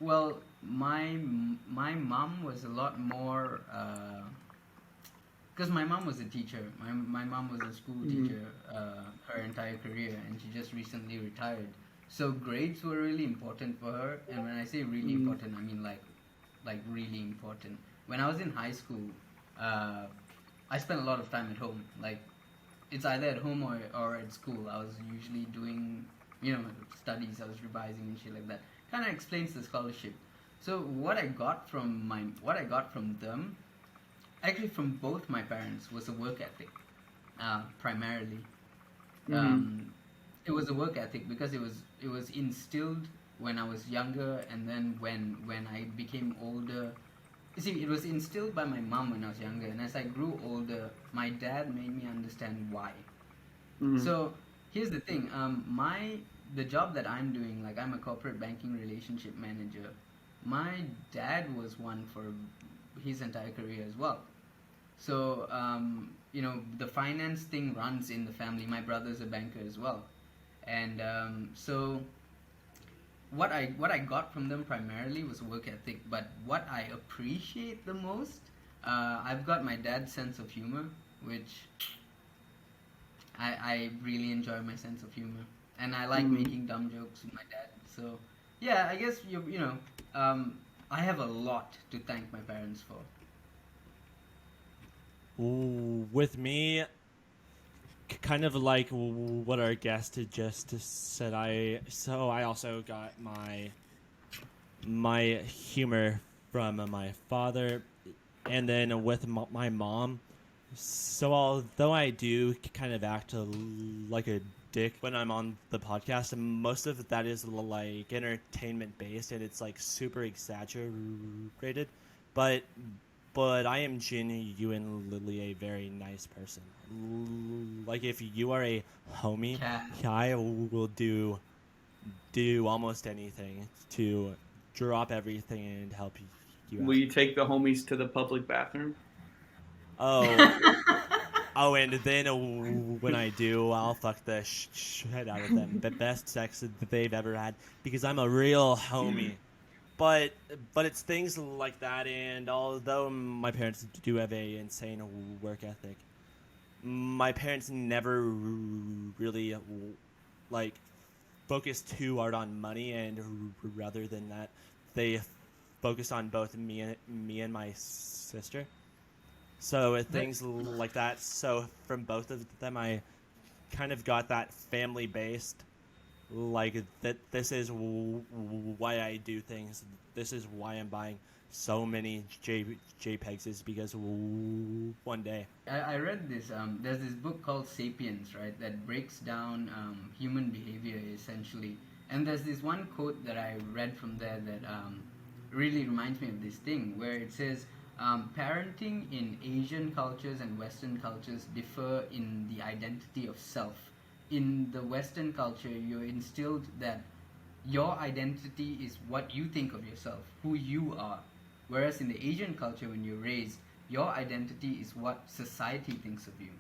C: Well, my mom was a lot more. Because my mom was a teacher. My mom was a school
B: Mhm.
C: teacher her entire career, and she just recently retired. So grades were really important for her, and when I say really important, I mean like really important. When I was in high school, I spent a lot of time at home. Like it's either at home or at school. I was usually doing studies. I was revising and shit like that. Kind of explains the scholarship. So what I got from them, actually from both my parents, was a work ethic, primarily. It was a work ethic because it was instilled when I was younger, and then when I became older. You see, it was instilled by my mom when I was younger, and as I grew older, my dad made me understand why. So here's the thing. The job that I'm doing, like I'm a corporate banking relationship manager. My dad was one for his entire career as well. So the finance thing runs in the family. My brother's a banker as well, and so what I got from them primarily was work ethic. But what I appreciate the most, I've got my dad's sense of humor, which I really enjoy my sense of humor, and I like making dumb jokes with my dad. So yeah, I guess I have a lot to thank my parents for.
A: With me, kind of like what our guest had just said, I also got my humor from my father, and then with my mom. So although I do kind of act like a dick when I'm on the podcast, and most of that is like entertainment based, and it's like super exaggerated, but I am genuinely a very nice person. Like if you are a homie, I will do almost anything to drop everything and help you out.
B: Will you take the homies to the public bathroom?
A: Oh, and then when I do, I'll fuck the shit out of them. The best sex that they've ever had, because I'm a real homie. But it's things like that, and although my parents do have a insane work ethic, my parents never really like focused too hard on money, and rather than that, they focused on both me and my sister. So things like that. So from both of them, I kind of got that family based. Like that. This is why I do things. This is why I'm buying so many JPEGs. Is because one day
C: I read this. There's this book called *Sapiens*, right? That breaks down human behavior essentially. And there's this one quote that I read from there that really reminds me of this thing, where it says, parenting in Asian cultures and Western cultures differ in the identity of self. In the Western culture, you're instilled that your identity is what you think of yourself, who you are. Whereas in the Asian culture, when you're raised, your identity is what society thinks of you.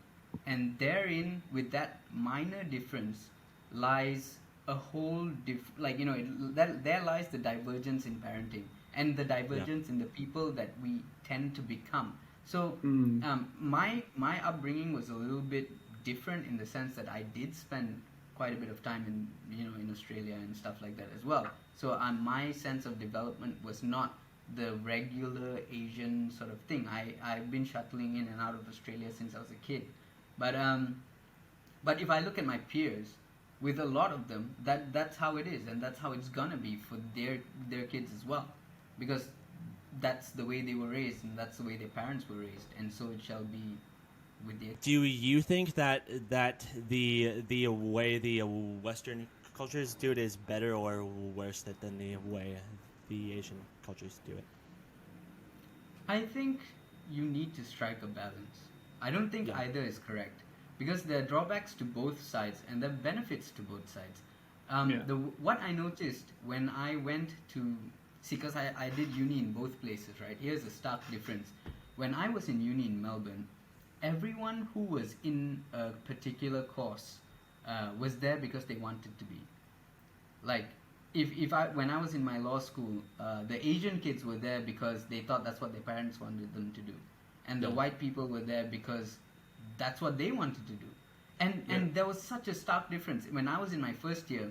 C: And therein, with that minor difference, lies a whole there lies the divergence in parenting, and the divergence in the people that we tend to become. So my upbringing was a little bit different in the sense that I did spend quite a bit of time in Australia and stuff like that as well. So my sense of development was not the regular Asian sort of thing. I've been shuttling in and out of Australia since I was a kid, but if I look at my peers, with a lot of them, that's how it is, and that's how it's gonna be for their kids as well, because that's the way they were raised, and that's the way their parents were raised, and so it shall be with their.
A: Do you think that the way the Western cultures do it is better or worse than the way the Asian cultures do it?
C: I think you need to strike a balance. I don't think either is correct, because there are drawbacks to both sides and there are benefits to both sides. What I noticed when I went to see, because I did uni in both places, right? Here's a stark difference. When I was in uni in Melbourne, everyone who was in a particular course was there because they wanted to be. Like, when I was in my law school, the Asian kids were there because they thought that's what their parents wanted them to do, and the white people were there because that's what they wanted to do. And there was such a stark difference. When I was in my first year,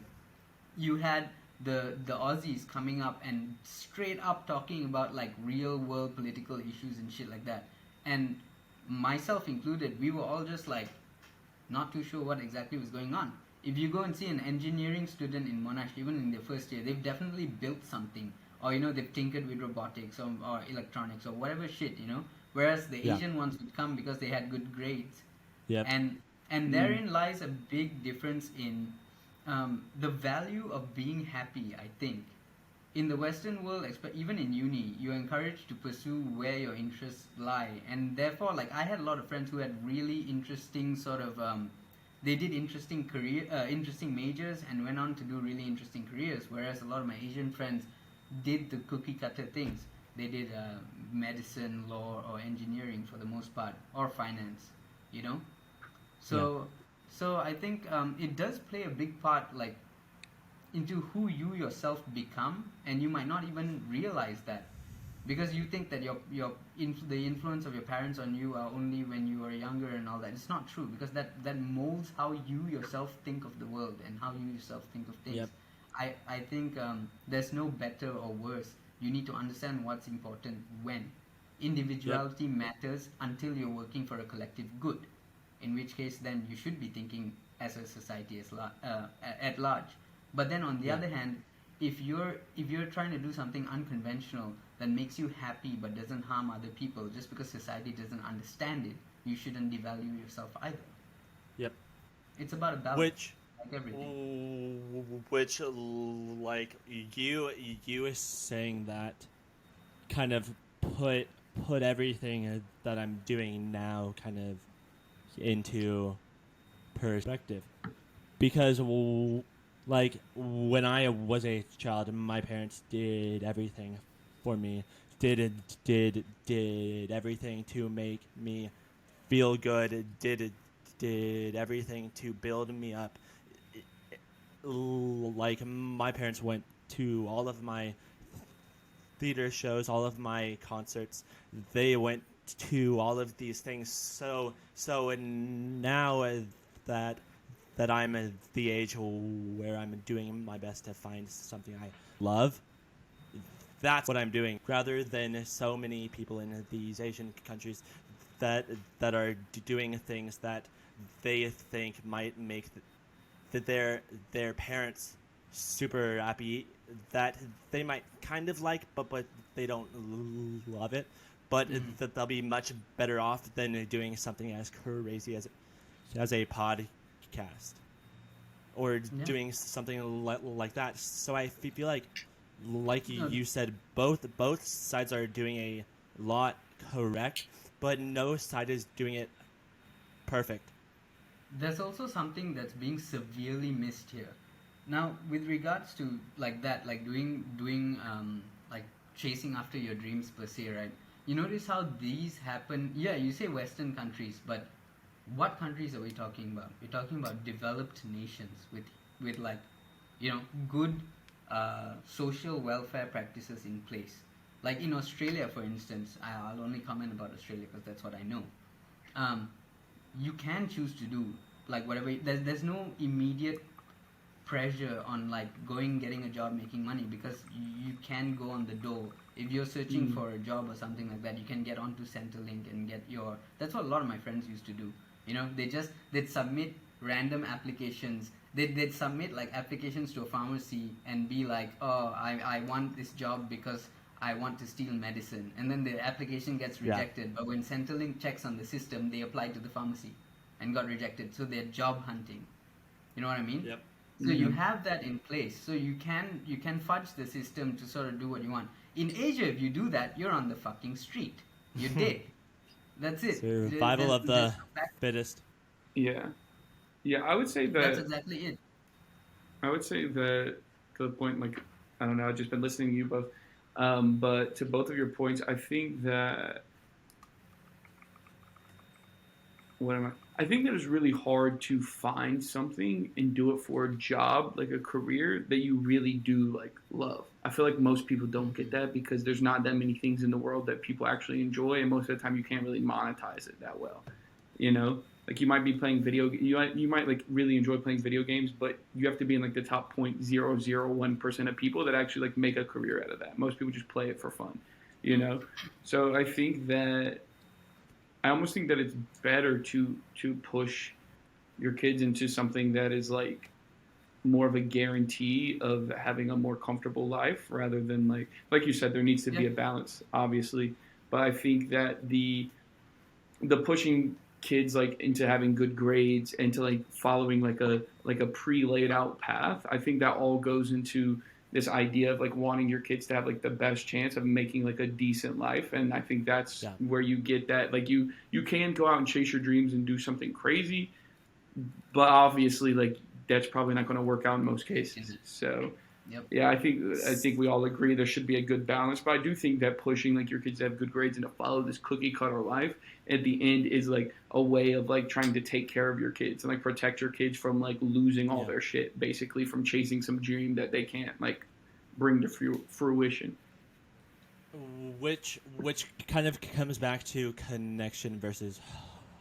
C: you had the Aussies coming up and straight up talking about like real world political issues and shit like that, and myself included, we were all just like not too sure what exactly was going on. If you go and see an engineering student in Monash, even in their first year, they've definitely built something, or they've tinkered with robotics or electronics or whatever shit, Whereas the
A: Yeah.
C: Asian ones would come because they had good grades,
A: Yep.
C: and therein lies a big difference in the value of being happy. I think in the Western world, even in uni, you're encouraged to pursue where your interests lie, and therefore, like I had a lot of friends who had really interesting sort of they did interesting majors and went on to do really interesting careers. Whereas a lot of my Asian friends did the cookie cutter things. They did medicine, law, or engineering for the most part, or finance. You know, so so I think it does play a big part, like into who you yourself become, and you might not even realize that because you think that the influence of your parents on you are only when you are younger and all that. It's not true, because that molds how you yourself think of the world and how you yourself think of things.
A: Yep.
C: I think there's no better or worse. You need to understand what's important when. Individuality matters until you're working for a collective good, in which case then you should be thinking as a society at large. But then on the other hand, if you're trying to do something unconventional that makes you happy but doesn't harm other people, just because society doesn't understand it, you shouldn't devalue yourself either.
A: Yep.
C: It's about a balance,
A: Which,
C: like everything.
A: like you is saying that, kind of put everything that I'm doing now kind of into perspective, because like when I was a child, my parents did everything for me. Did everything to make me feel good. Did everything to build me up. Like my parents went to all of my theater shows, all of my concerts. They went to all of these things. So now that I'm at the age where I'm doing my best to find something I love, that's what I'm doing, rather than so many people in these Asian countries that are doing things that they think might make their parents super happy, that they might kind of like, but they don't love it. But that they'll be much better off than doing something as crazy as a podcast, or doing something like that. So I feel like you said, both sides are doing a lot correct, but no side is doing it perfect.
C: There's also something that's being severely missed here. Now, with regards to like that, like doing like chasing after your dreams per se, right? You notice how these happen. Yeah, you say Western countries, but what countries are we talking about? We're talking about developed nations with like, good social welfare practices in place. Like in Australia, for instance, I'll only comment about Australia because that's what I know. You can choose to do like whatever. There's no immediate pressure on like getting a job, making money, because you can go on the door. If you're searching for a job or something like that, you can get onto Centrelink and get your. That's what a lot of my friends used to do. They'd submit random applications. They'd submit like applications to a pharmacy and be like, oh, I want this job because I want to steal medicine, and then the application gets rejected. But when Centrelink checks on the system, they applied to the pharmacy and got rejected. So they're job hunting. You know what I mean?
A: Yep.
C: So you have that in place. So you can fudge the system to sort of do what you want. In Asia, if you do that, you're on the fucking street. You're dead. That's it.
A: Survival of the fittest.
B: Yeah. Yeah, I would say that.
C: That's exactly it.
B: I would say that to the point, like, I don't know, I've just been listening to you both. But to both of your points, I think that. I think that it's really hard to find something and do it for a job, like a career that you really do like love. I feel like most people don't get that because there's not that many things in the world that people actually enjoy, and most of the time you can't really monetize it that well, you know? Like you might be playing you might like really enjoy playing video games, but you have to be in like the top 0.001% of people that actually like make a career out of that. Most people just play it for fun, you know. So I think that I almost think that it's better to push your kids into something that is like more of a guarantee of having a more comfortable life rather than like you said, there needs to be a balance, obviously. But I think that the pushing kids like into having good grades and to like following like a pre-laid out path, I think that all goes into this idea of like wanting your kids to have like the best chance of making like a decent life. And I think that's where you get that, like you can go out and chase your dreams and do something crazy, but obviously like that's probably not going to work out in most cases. So yeah, I think we all agree there should be a good balance, but I do think that pushing like your kids to have good grades and to follow this cookie cutter life at the end is like a way of like trying to take care of your kids and like protect your kids from like losing all their shit, basically from chasing some dream that they can't like bring to fruition.
A: Which kind of comes back to connection versus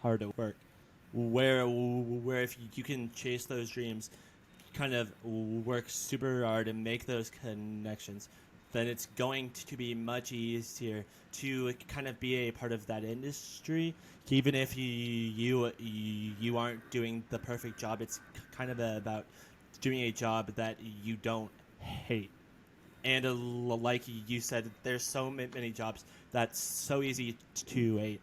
A: hard work, where if you can chase those dreams, kind of work super hard and make those connections, then it's going to be much easier to kind of be a part of that industry, even if you aren't doing the perfect job. It's kind of about doing a job that you don't hate. And like you said, there's so many jobs that's so easy to hate.